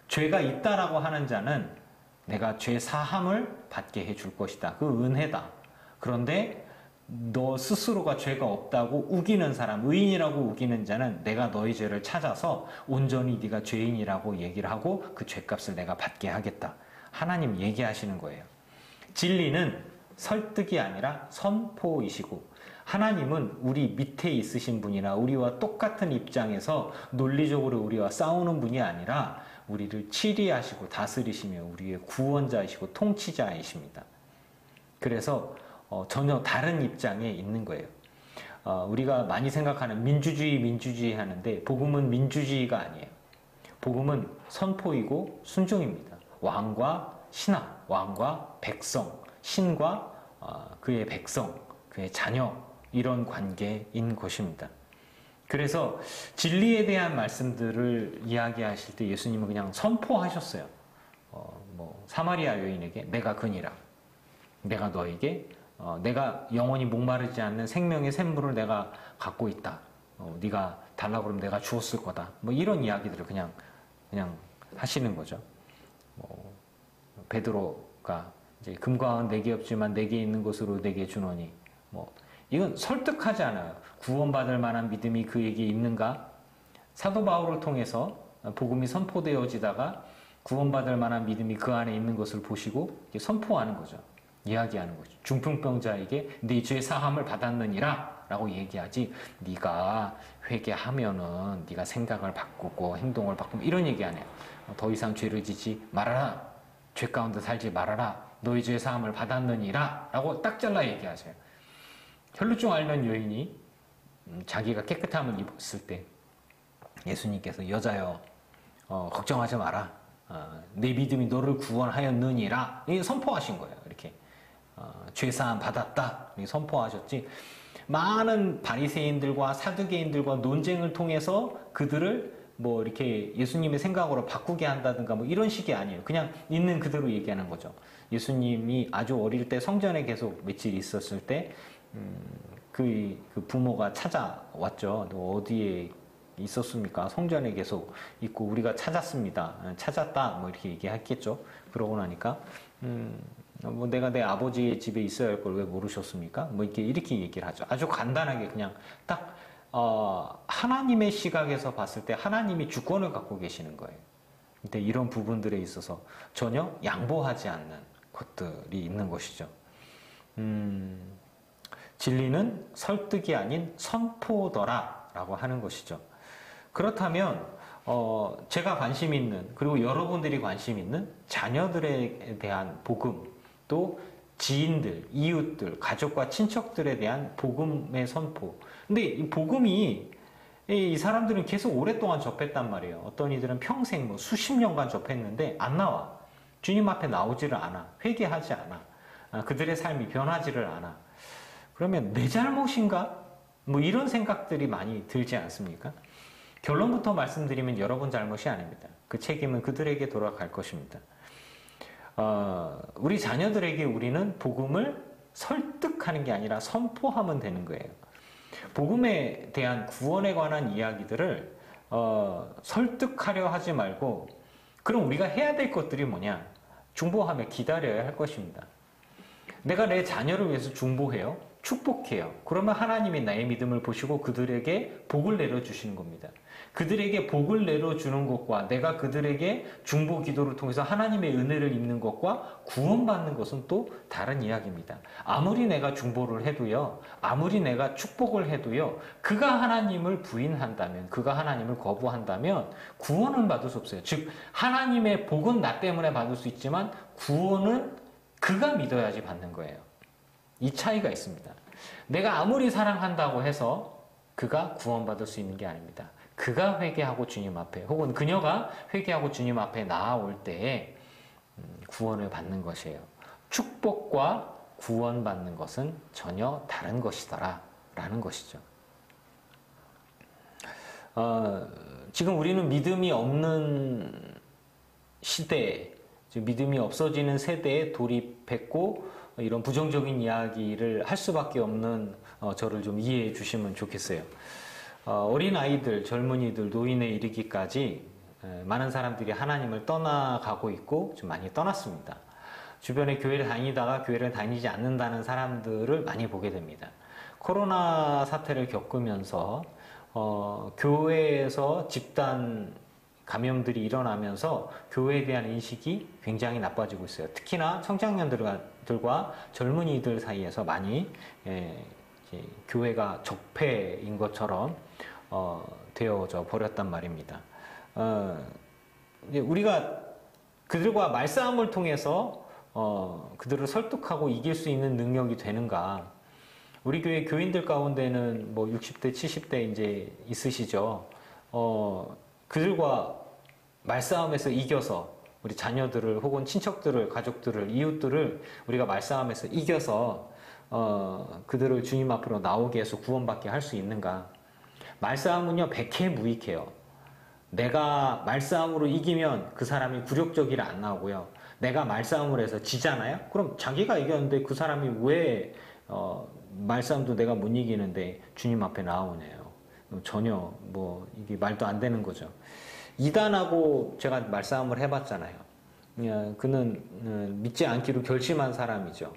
죄가 있다라고 하는 자는 내가 죄 사함을 받게 해줄 것이다. 그 은혜다. 그런데 너 스스로가 죄가 없다고 우기는 사람, 의인이라고 우기는 자는 내가 너의 죄를 찾아서 온전히 네가 죄인이라고 얘기를 하고 그 죄값을 내가 받게 하겠다. 하나님 얘기하시는 거예요. 진리는 설득이 아니라 선포이시고, 하나님은 우리 밑에 있으신 분이나 우리와 똑같은 입장에서 논리적으로 우리와 싸우는 분이 아니라 우리를 치리하시고 다스리시며 우리의 구원자이시고 통치자이십니다. 그래서 전혀 다른 입장에 있는 거예요. 우리가 많이 생각하는 민주주의 하는데, 복음은 민주주의가 아니에요. 복음은 선포이고 순종입니다. 왕과 신하, 왕과 백성, 신과 그의 백성, 그의 자녀, 이런 관계인 것입니다. 그래서 진리에 대한 말씀들을 이야기하실 때 예수님은 그냥 선포하셨어요. 사마리아 여인에게 내가 그니라, 내가 너에게 내가 영원히 목마르지 않는 생명의 샘물을 내가 갖고 있다. 네가 달라고 그러면 내가 주었을 거다. 이런 이야기들을 그냥 하시는 거죠. 베드로가 이제 금과 은 내게 없지만 내게 있는 것으로 내게 주노니, 이건 설득하지 않아요. 구원받을 만한 믿음이 그에게 있는가? 사도 바울을 통해서 복음이 선포되어지다가 구원받을 만한 믿음이 그 안에 있는 것을 보시고 선포하는 거죠. 이야기하는 거죠. 중풍병자에게 네 죄 사함을 받았느니라 라고 얘기하지, 네가 회개하면은 네가 생각을 바꾸고 행동을 바꾸고 이런 얘기 안 해요. 더 이상 죄를 지지 말아라, 죄 가운데 살지 말아라, 너의 죄 사함을 받았느니라 라고 딱 잘라 얘기하세요. 혈루증 앓는 여인이 자기가 깨끗함을 입었을 때 예수님께서 여자여 걱정하지 마라, 내 믿음이 너를 구원하였느니라 선포하신 거예요. 이렇게 죄사함 받았다 이렇게 선포하셨지, 많은 바리새인들과 사두개인들과 논쟁을 통해서 그들을 이렇게 예수님의 생각으로 바꾸게 한다든가 이런 식이 아니에요. 그냥 있는 그대로 얘기하는 거죠. 예수님이 아주 어릴 때 성전에 계속 며칠 있었을 때 그 부모가 찾아왔죠. 너 어디에 있었습니까? 성전에 계속 있고 우리가 찾았습니다. 찾았다 이렇게 얘기했겠죠. 그러고 나니까 내가 내 아버지의 집에 있어야 할 걸 왜 모르셨습니까? 이렇게 얘기를 하죠. 아주 간단하게 그냥 딱 하나님의 시각에서 봤을 때 하나님이 주권을 갖고 계시는 거예요. 근데 이런 부분들에 있어서 전혀 양보하지 않는 것들이 있는 것이죠. 진리는 설득이 아닌 선포더라 라고 하는 것이죠. 그렇다면 제가 관심 있는, 그리고 여러분들이 관심 있는 자녀들에 대한 복음, 또 지인들, 이웃들, 가족과 친척들에 대한 복음의 선포. 근데 이 복음이 이 사람들은 계속 오랫동안 접했단 말이에요. 어떤 이들은 평생 수십 년간 접했는데 안 나와. 주님 앞에 나오지를 않아. 회개하지 않아. 그들의 삶이 변하지를 않아. 그러면 내 잘못인가? 이런 생각들이 많이 들지 않습니까? 결론부터 말씀드리면 여러분 잘못이 아닙니다. 그 책임은 그들에게 돌아갈 것입니다. 우리 자녀들에게 우리는 복음을 설득하는 게 아니라 선포하면 되는 거예요. 복음에 대한 구원에 관한 이야기들을 설득하려 하지 말고, 그럼 우리가 해야 될 것들이 뭐냐? 중보하며 기다려야 할 것입니다. 내가 내 자녀를 위해서 중보해요. 축복해요. 그러면 하나님이 나의 믿음을 보시고 그들에게 복을 내려주시는 겁니다. 그들에게 복을 내려주는 것과 내가 그들에게 중보 기도를 통해서 하나님의 은혜를 입는 것과 구원받는 것은 또 다른 이야기입니다. 아무리 내가 중보를 해도요, 아무리 내가 축복을 해도요, 그가 하나님을 부인한다면, 그가 하나님을 거부한다면 구원은 받을 수 없어요. 즉 하나님의 복은 나 때문에 받을 수 있지만 구원은 그가 믿어야지 받는 거예요. 이 차이가 있습니다. 내가 아무리 사랑한다고 해서 그가 구원받을 수 있는 게 아닙니다. 그가 회개하고 주님 앞에, 혹은 그녀가 회개하고 주님 앞에 나아올 때에 구원을 받는 것이에요. 축복과 구원받는 것은 전혀 다른 것이더라 라는 것이죠. 지금 우리는 믿음이 없는 시대에, 믿음이 없어지는 세대에 돌입했고, 이런 부정적인 이야기를 할 수밖에 없는 저를 좀 이해해 주시면 좋겠어요. 어린 아이들, 젊은이들, 노인에 이르기까지 많은 사람들이 하나님을 떠나가고 있고 좀 많이 떠났습니다. 주변에 교회를 다니다가 교회를 다니지 않는다는 사람들을 많이 보게 됩니다. 코로나 사태를 겪으면서 교회에서 집단 감염들이 일어나면서 교회에 대한 인식이 굉장히 나빠지고 있어요. 특히나 청장년들과 젊은이들 사이에서 많이 이제 교회가 적폐인 것처럼 되어져 버렸단 말입니다. 우리가 그들과 말싸움을 통해서 그들을 설득하고 이길 수 있는 능력이 되는가? 우리 교회 교인들 가운데는 뭐 60대, 70대 이제 있으시죠. 그들과 말싸움에서 이겨서 우리 자녀들을 혹은 친척들을, 가족들을, 이웃들을 우리가 말싸움에서 이겨서 그들을 주님 앞으로 나오게 해서 구원받게 할 수 있는가? 말싸움은요, 백해무익해요. 내가 말싸움으로 이기면 그 사람이 굴욕적이라 안 나오고요. 내가 말싸움을 해서 지잖아요? 그럼 자기가 이겼는데 그 사람이 왜 말싸움도 내가 못 이기는데 주님 앞에 나오네요. 전혀 뭐 이게 말도 안 되는 거죠. 이단하고 제가 말싸움을 해봤잖아요. 그는 믿지 않기로 결심한 사람이죠.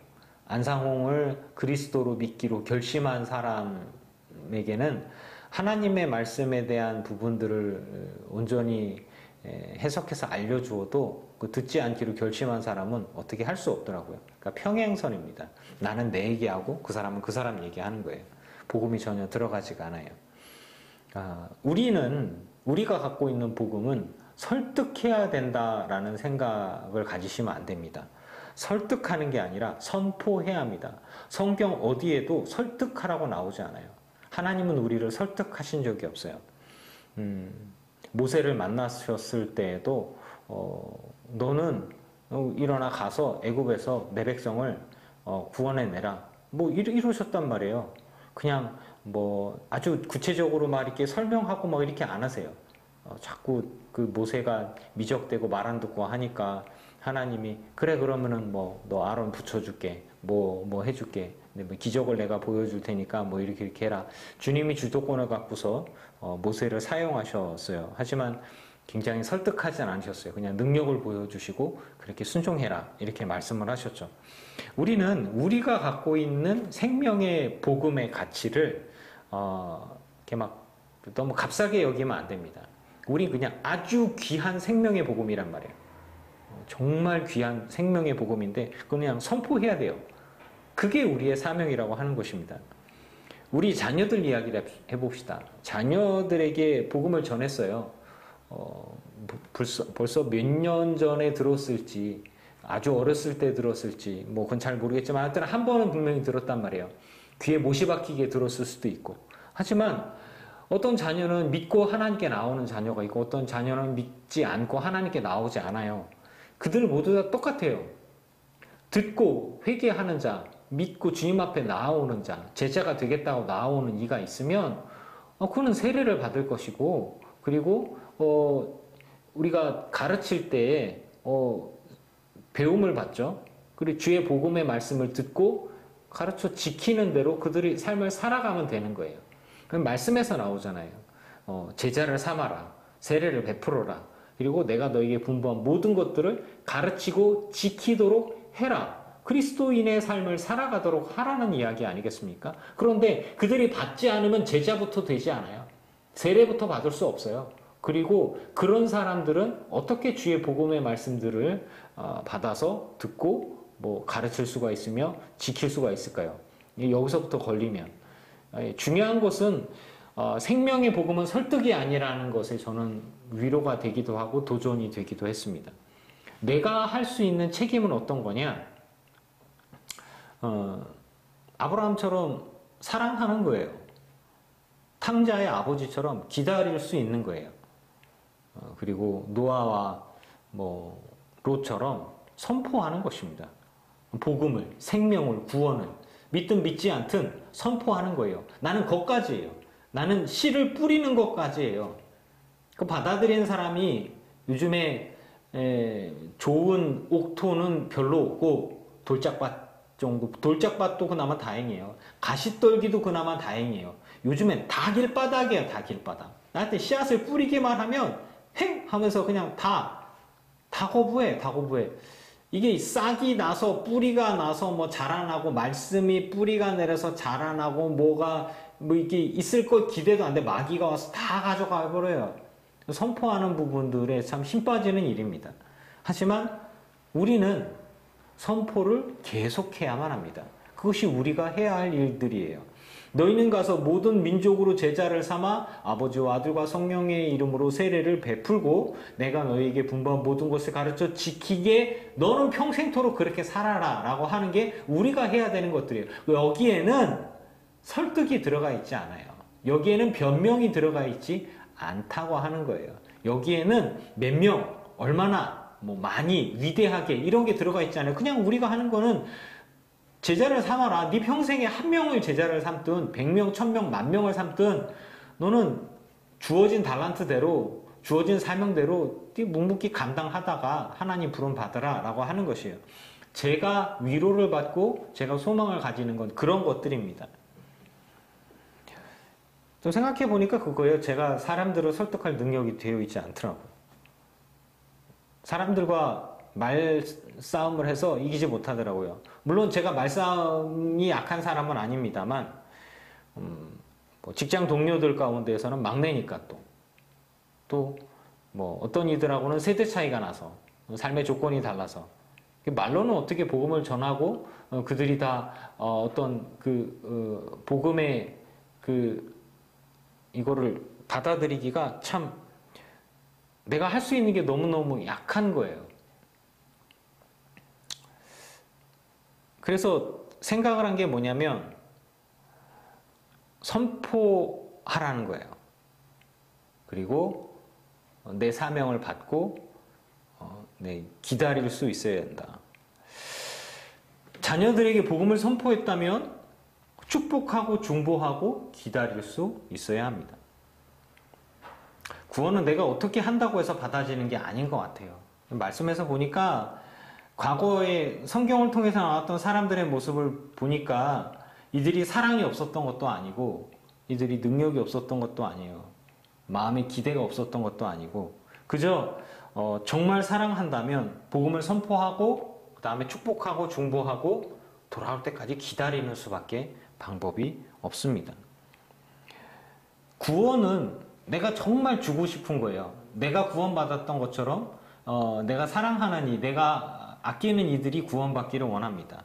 안상홍을 그리스도로 믿기로 결심한 사람에게는 하나님의 말씀에 대한 부분들을 온전히 해석해서 알려주어도 그 듣지 않기로 결심한 사람은 어떻게 할 수 없더라고요. 그러니까 평행선입니다. 나는 내 얘기하고 그 사람은 그 사람 얘기하는 거예요. 복음이 전혀 들어가지가 않아요. 우리가 갖고 있는 복음은 설득해야 된다라는 생각을 가지시면 안 됩니다. 설득하는 게 아니라 선포해야 합니다. 성경 어디에도 설득하라고 나오지 않아요. 하나님은 우리를 설득하신 적이 없어요. 모세를 만나셨을 때에도 너는 일어나 가서 애굽에서 내 백성을 구원해내라. 뭐 이러셨단 말이에요. 그냥 뭐 아주 구체적으로 막 이렇게 설명하고 막 이렇게 안 하세요. 자꾸 그 모세가 미적대고 말 안 듣고 하니까 하나님이 그래 그러면은 뭐 너 아론 붙여줄게 뭐 해줄게 뭐 기적을 내가 보여줄 테니까 뭐 이렇게 해라. 주님이 주도권을 갖고서 모세를 사용하셨어요. 하지만 굉장히 설득하진 않으셨어요. 그냥 능력을 보여주시고 그렇게 순종해라 이렇게 말씀을 하셨죠. 우리는 우리가 갖고 있는 생명의 복음의 가치를 이렇게 막 너무 값싸게 여기면 안 됩니다. 우리 그냥 아주 귀한 생명의 복음이란 말이에요. 정말 귀한 생명의 복음인데 그냥 선포해야 돼요. 그게 우리의 사명이라고 하는 것입니다. 우리 자녀들 이야기를 해봅시다. 자녀들에게 복음을 전했어요. 벌써 몇 년 전에 들었을지 아주 어렸을 때 들었을지 뭐 그건 잘 모르겠지만 하여튼 한 번은 분명히 들었단 말이에요. 귀에 못이 박히게 들었을 수도 있고. 하지만 어떤 자녀는 믿고 하나님께 나오는 자녀가 있고 어떤 자녀는 믿지 않고 하나님께 나오지 않아요. 그들 모두 다 똑같아요. 듣고 회개하는 자, 믿고 주님 앞에 나오는 자, 제자가 되겠다고 나오는 이가 있으면 그는 세례를 받을 것이고 그리고 우리가 가르칠 때에 배움을 받죠. 그리고 주의 복음의 말씀을 듣고 가르쳐 지키는 대로 그들이 삶을 살아가면 되는 거예요. 그럼 말씀에서 나오잖아요. 제자를 삼아라. 세례를 베풀어라. 그리고 내가 너에게 분부한 모든 것들을 가르치고 지키도록 해라. 그리스도인의 삶을 살아가도록 하라는 이야기 아니겠습니까? 그런데 그들이 받지 않으면 제자부터 되지 않아요. 세례부터 받을 수 없어요. 그리고 그런 사람들은 어떻게 주의 복음의 말씀들을 받아서 듣고 뭐 가르칠 수가 있으며 지킬 수가 있을까요? 여기서부터 걸리면 중요한 것은 생명의 복음은 설득이 아니라는 것에 저는 위로가 되기도 하고 도전이 되기도 했습니다. 내가 할 수 있는 책임은 어떤 거냐? 아브라함처럼 사랑하는 거예요. 탕자의 아버지처럼 기다릴 수 있는 거예요. 그리고 노아와 뭐 롯처럼 선포하는 것입니다. 복음을, 생명을, 구원을 믿든 믿지 않든 선포하는 거예요. 나는 거기까지예요. 나는 씨를 뿌리는 것까지예요. 그 받아들이는 사람이 요즘에 좋은 옥토는 별로 없고 돌짝밭 정도, 돌짝밭도 그나마 다행이에요. 가시떨기도 그나마 다행이에요. 요즘엔 다 길바닥이에요. 다 길바닥. 나한테 씨앗을 뿌리기만 하면 행 하면서 그냥 다 거부해. 다 거부해. 이게 싹이 나서 뿌리가 나서 뭐 자라나고 말씀이 뿌리가 내려서 자라나고 뭐가 뭐 이게 있을 것 기대도 안 돼. 마귀가 와서 다 가져가 버려요. 선포하는 부분들에 참 힘 빠지는 일입니다. 하지만 우리는 선포를 계속해야만 합니다. 그것이 우리가 해야 할 일들이에요. 너희는 가서 모든 민족으로 제자를 삼아 아버지와 아들과 성령의 이름으로 세례를 베풀고 내가 너희에게 분부한 모든 것을 가르쳐 지키게 너는 평생토록 그렇게 살아라 라고 하는 게 우리가 해야 되는 것들이에요. 여기에는 설득이 들어가 있지 않아요. 여기에는 변명이 들어가 있지 않다고 하는 거예요. 여기에는 몇 명, 얼마나, 뭐 많이, 위대하게 이런 게 들어가 있지 않아요. 그냥 우리가 하는 거는 제자를 삼아라. 네 평생에 한 명을 제자를 삼든 100명, 1000명, 10,000명을 삼든 너는 주어진 달란트대로 주어진 사명대로 묵묵히 감당하다가 하나님 부름 받으라 라고 하는 것이에요. 제가 위로를 받고 제가 소망을 가지는 건 그런 것들입니다. 좀 생각해 보니까 그거예요. 제가 사람들을 설득할 능력이 되어 있지 않더라고요. 사람들과 말싸움을 해서 이기지 못하더라고요. 물론 제가 말싸움이 약한 사람은 아닙니다만 뭐 직장 동료들 가운데에서는 막내니까 또 뭐 어떤 이들하고는 세대 차이가 나서 삶의 조건이 달라서 말로는 어떻게 복음을 전하고 그들이 다 어떤 복음의 이거를 받아들이기가 참 내가 할 수 있는 게 너무너무 약한 거예요. 그래서 생각을 한 게 뭐냐면 선포하라는 거예요. 그리고 내 사명을 받고 기다릴 수 있어야 된다. 자녀들에게 복음을 선포했다면 축복하고 중보하고 기다릴 수 있어야 합니다. 구원은 내가 어떻게 한다고 해서 받아지는 게 아닌 것 같아요. 말씀에서 보니까 과거에 성경을 통해서 나왔던 사람들의 모습을 보니까 이들이 사랑이 없었던 것도 아니고 이들이 능력이 없었던 것도 아니에요. 마음에 기대가 없었던 것도 아니고 그저 정말 사랑한다면 복음을 선포하고 그 다음에 축복하고 중보하고 돌아올 때까지 기다리는 수밖에 방법이 없습니다. 구원은 내가 정말 주고 싶은 거예요. 내가 구원받았던 것처럼 내가 사랑하는 내가 아끼는 이들이 구원받기를 원합니다.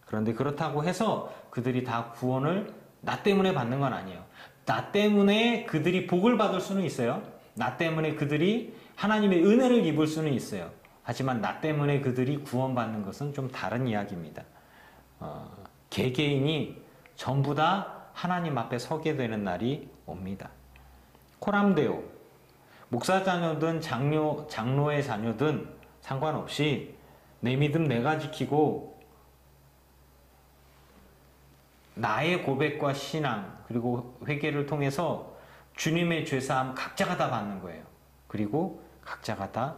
그런데 그렇다고 해서 그들이 다 구원을 나 때문에 받는 건 아니에요. 나 때문에 그들이 복을 받을 수는 있어요. 나 때문에 그들이 하나님의 은혜를 입을 수는 있어요. 하지만 나 때문에 그들이 구원받는 것은 좀 다른 이야기입니다. 개개인이 전부 다 하나님 앞에 서게 되는 날이 옵니다. 코람데오, 목사 자녀든 장로의 자녀든 상관없이 내 믿음 내가 지키고 나의 고백과 신앙 그리고 회개를 통해서 주님의 죄사함 각자가 다 받는 거예요. 그리고 각자가 다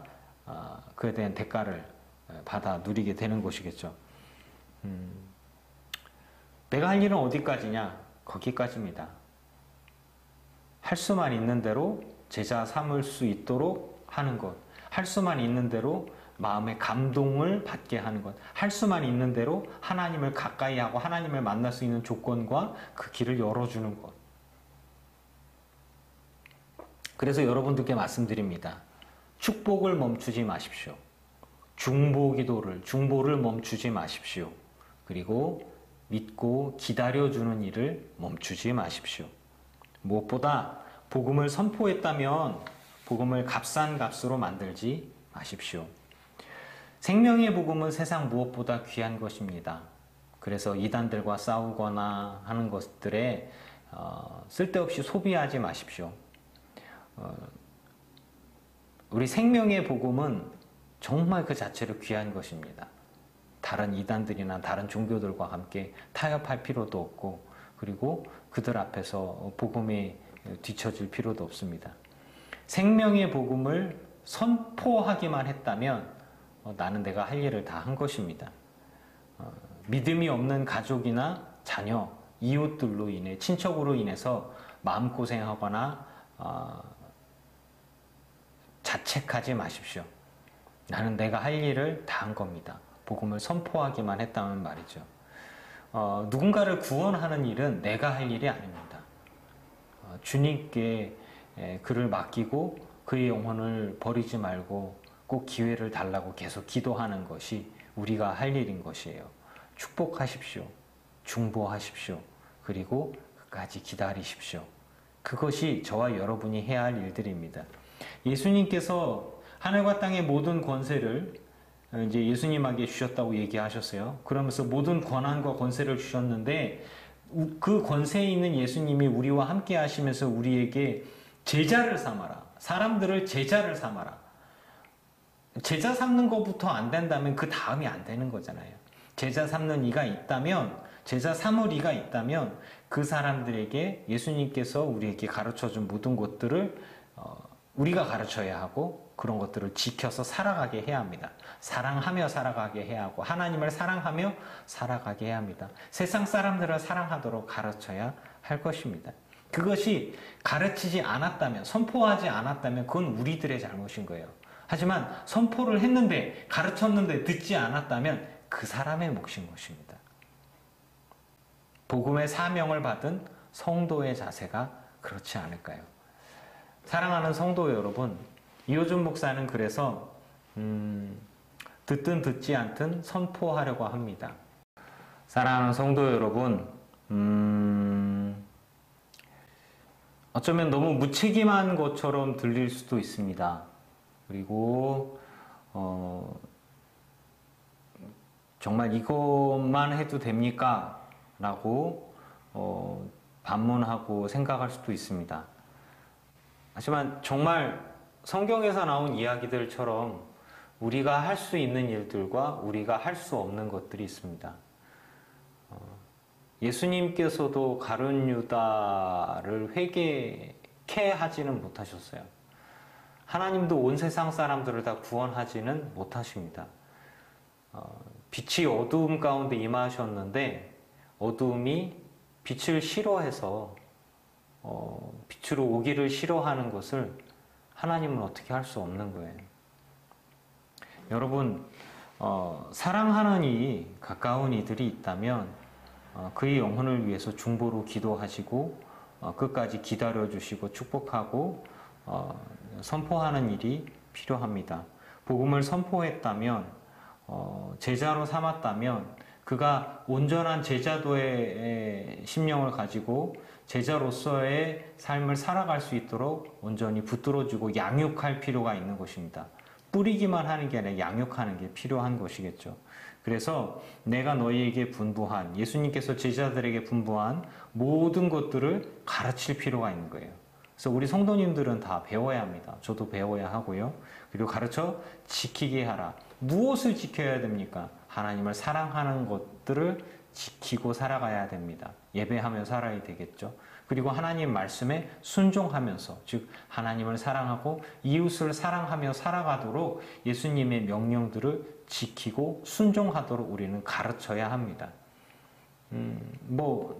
그에 대한 대가를 받아 누리게 되는 것이겠죠. 내가 할 일은 어디까지냐? 거기까지입니다. 할 수만 있는 대로 제자 삼을 수 있도록 하는 것. 할 수만 있는 대로 마음의 감동을 받게 하는 것. 할 수만 있는 대로 하나님을 가까이 하고 하나님을 만날 수 있는 조건과 그 길을 열어주는 것. 그래서 여러분들께 말씀드립니다. 축복을 멈추지 마십시오. 중보를 멈추지 마십시오. 그리고 믿고 기다려주는 일을 멈추지 마십시오. 무엇보다 복음을 선포했다면 복음을 값싼 값으로 만들지 마십시오. 생명의 복음은 세상 무엇보다 귀한 것입니다. 그래서 이단들과 싸우거나 하는 것들에 쓸데없이 소비하지 마십시오. 우리 생명의 복음은 정말 그 자체로 귀한 것입니다. 다른 이단들이나 다른 종교들과 함께 타협할 필요도 없고 그리고 그들 앞에서 복음에 뒤처질 필요도 없습니다. 생명의 복음을 선포하기만 했다면 나는 내가 할 일을 다 한 것입니다. 믿음이 없는 가족이나 자녀, 이웃들로 인해, 친척으로 인해서 마음고생하거나 자책하지 마십시오. 나는 내가 할 일을 다 한 겁니다. 복음을 선포하기만 했다면 말이죠. 누군가를 구원하는 일은 내가 할 일이 아닙니다. 주님께 그를 맡기고 그의 영혼을 버리지 말고 꼭 기회를 달라고 계속 기도하는 것이 우리가 할 일인 것이에요. 축복하십시오. 중보하십시오. 그리고 끝까지 기다리십시오. 그것이 저와 여러분이 해야 할 일들입니다. 예수님께서 하늘과 땅의 모든 권세를 이제 예수님에게 주셨다고 얘기하셨어요. 그러면서 모든 권한과 권세를 주셨는데 그 권세에 있는 예수님이 우리와 함께 하시면서 우리에게 제자를 삼아라. 사람들을 제자를 삼아라. 제자 삼는 것부터 안 된다면 그 다음이 안 되는 거잖아요. 제자 삼는 이가 있다면, 제자 삼을 이가 있다면 그 사람들에게 예수님께서 우리에게 가르쳐준 모든 것들을 우리가 가르쳐야 하고 그런 것들을 지켜서 살아가게 해야 합니다. 사랑하며 살아가게 해야 하고 하나님을 사랑하며 살아가게 해야 합니다. 세상 사람들을 사랑하도록 가르쳐야 할 것입니다. 그것이 가르치지 않았다면, 선포하지 않았다면 그건 우리들의 잘못인 거예요. 하지만 선포를 했는데, 가르쳤는데 듣지 않았다면 그 사람의 몫인 것입니다. 복음의 사명을 받은 성도의 자세가 그렇지 않을까요? 사랑하는 성도 여러분, 이호준 목사는 그래서 듣든 듣지 않든 선포하려고 합니다. 사랑하는 성도 여러분, 어쩌면 너무 무책임한 것처럼 들릴 수도 있습니다. 그리고 정말 이것만 해도 됩니까? 라고 반문하고 생각할 수도 있습니다. 하지만 정말 성경에서 나온 이야기들처럼 우리가 할 수 있는 일들과 우리가 할 수 없는 것들이 있습니다. 예수님께서도 가룟 유다를 회개케 하지는 못하셨어요. 하나님도 온 세상 사람들을 다 구원하지는 못하십니다. 빛이 어두움 가운데 임하셨는데 어두움이 빛을 싫어해서 빛으로 오기를 싫어하는 것을 하나님은 어떻게 할 수 없는 거예요. 여러분, 사랑하는 이 가까운 이들이 있다면 그의 영혼을 위해서 중보로 기도하시고 끝까지 기다려주시고 축복하고 선포하는 일이 필요합니다. 복음을 선포했다면, 제자로 삼았다면 그가 온전한 제자도의 심령을 가지고 제자로서의 삶을 살아갈 수 있도록 온전히 붙들어주고 양육할 필요가 있는 것입니다. 뿌리기만 하는 게 아니라 양육하는 게 필요한 것이겠죠. 그래서 내가 너희에게 분부한, 예수님께서 제자들에게 분부한 모든 것들을 가르칠 필요가 있는 거예요. 그래서 우리 성도님들은 다 배워야 합니다. 저도 배워야 하고요. 그리고 가르쳐 지키게 하라. 무엇을 지켜야 됩니까? 하나님을 사랑하는 것들을 지키고 살아가야 됩니다. 예배하며 살아야 되겠죠. 그리고 하나님 말씀에 순종하면서, 즉 하나님을 사랑하고 이웃을 사랑하며 살아가도록 예수님의 명령들을 지키고 순종하도록 우리는 가르쳐야 합니다.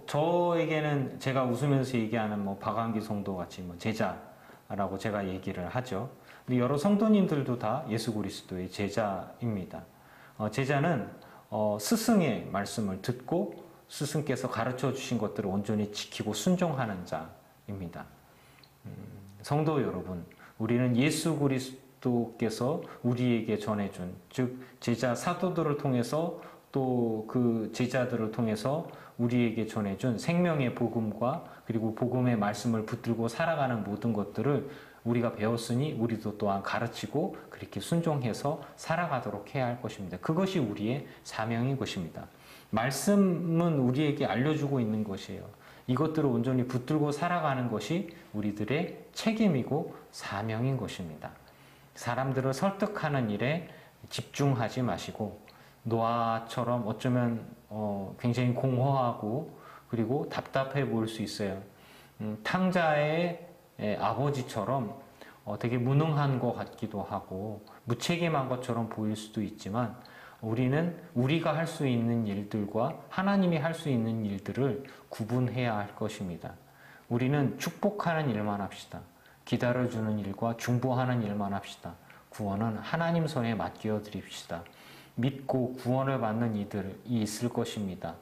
저에게는 제가 웃으면서 얘기하는 박완기 성도 같이 제자라고 제가 얘기를 하죠. 근데 여러 성도님들도 다 예수 그리스도의 제자입니다. 제자는 스승의 말씀을 듣고 스승께서 가르쳐 주신 것들을 온전히 지키고 순종하는 자입니다. 성도 여러분, 우리는 예수 그리스도께서 우리에게 전해준, 즉 제자 사도들을 통해서 또 그 제자들을 통해서 우리에게 전해준 생명의 복음과 그리고 복음의 말씀을 붙들고 살아가는 모든 것들을 우리가 배웠으니 우리도 또한 가르치고 그렇게 순종해서 살아가도록 해야 할 것입니다. 그것이 우리의 사명인 것입니다. 말씀은 우리에게 알려주고 있는 것이에요. 이것들을 온전히 붙들고 살아가는 것이 우리들의 책임이고 사명인 것입니다. 사람들을 설득하는 일에 집중하지 마시고 노아처럼 어쩌면 굉장히 공허하고 그리고 답답해 보일 수 있어요. 탕자의 아버지처럼 되게 무능한 것 같기도 하고 무책임한 것처럼 보일 수도 있지만 우리는 우리가 할 수 있는 일들과 하나님이 할 수 있는 일들을 구분해야 할 것입니다. 우리는 축복하는 일만 합시다. 기다려주는 일과 중보하는 일만 합시다. 구원은 하나님 손에 맡겨 드립시다. 믿고 구원을 받는 이들이 있을 것입니다.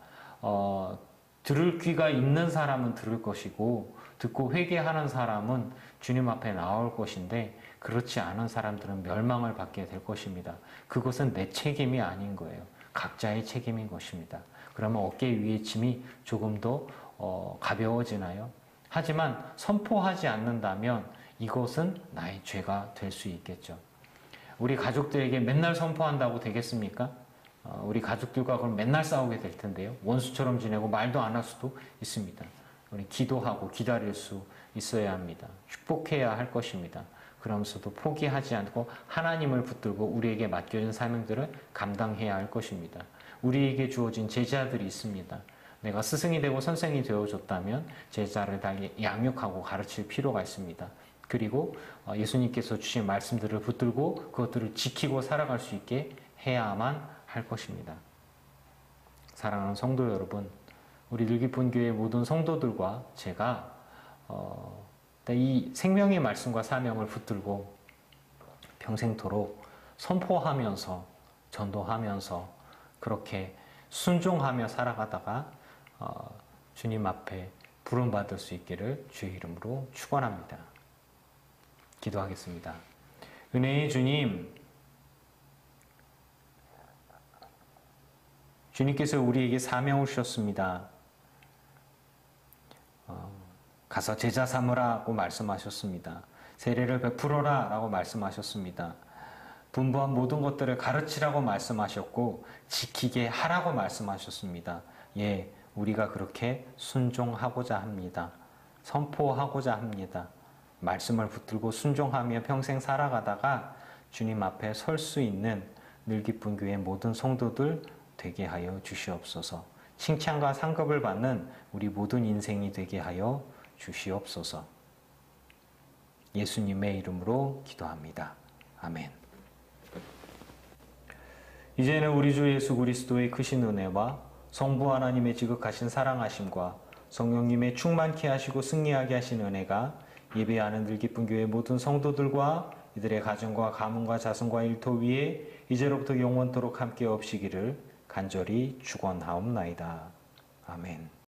들을 귀가 있는 사람은 들을 것이고 듣고 회개하는 사람은 주님 앞에 나올 것인데 그렇지 않은 사람들은 멸망을 받게 될 것입니다. 그것은 내 책임이 아닌 거예요. 각자의 책임인 것입니다. 그러면 어깨 위의 짐이 조금 더 가벼워지나요? 하지만 선포하지 않는다면 이것은 나의 죄가 될 수 있겠죠. 우리 가족들에게 맨날 선포한다고 되겠습니까? 우리 가족들과 그럼 맨날 싸우게 될 텐데요. 원수처럼 지내고 말도 안 할 수도 있습니다. 우리 기도하고 기다릴 수 있어야 합니다. 축복해야 할 것입니다. 그러면서도 포기하지 않고 하나님을 붙들고 우리에게 맡겨진 사명들을 감당해야 할 것입니다. 우리에게 주어진 제자들이 있습니다. 내가 스승이 되고 선생이 되어줬다면 제자를 다 양육하고 가르칠 필요가 있습니다. 그리고 예수님께서 주신 말씀들을 붙들고 그것들을 지키고 살아갈 수 있게 해야만 할 것입니다. 사랑하는 성도 여러분, 우리 늘기쁜 교회 모든 성도들과 제가 이 생명의 말씀과 사명을 붙들고 평생토록 선포하면서 전도하면서 그렇게 순종하며 살아가다가 주님 앞에 부름받을 수 있기를 주의 이름으로 축원합니다. 기도하겠습니다. 은혜의 주님, 주님께서 우리에게 사명을 주셨습니다. 가서 제자 삼으라고 말씀하셨습니다. 세례를 베풀어라 라고 말씀하셨습니다. 분부한 모든 것들을 가르치라고 말씀하셨고 지키게 하라고 말씀하셨습니다. 예, 우리가 그렇게 순종하고자 합니다. 선포하고자 합니다. 말씀을 붙들고 순종하며 평생 살아가다가 주님 앞에 설 수 있는 늘기쁜 교회 모든 성도들 되게 하여 주시옵소서. 칭찬과 상급을 받는 우리 모든 인생이 되게 하여 주시옵소서. 예수님의 이름으로 기도합니다. 아멘. 이제는 우리 주 예수 그리스도의 크신 은혜와 성부 하나님의 지극하신 사랑하심과 성령님의 충만케 하시고 승리하게 하신 은혜가 예배하는 늘기쁜 교회 모든 성도들과 이들의 가정과 가문과 자손과 일터 위에 이제로부터 영원토록 함께 없이기를 간절히 축원하옵나이다. 아멘.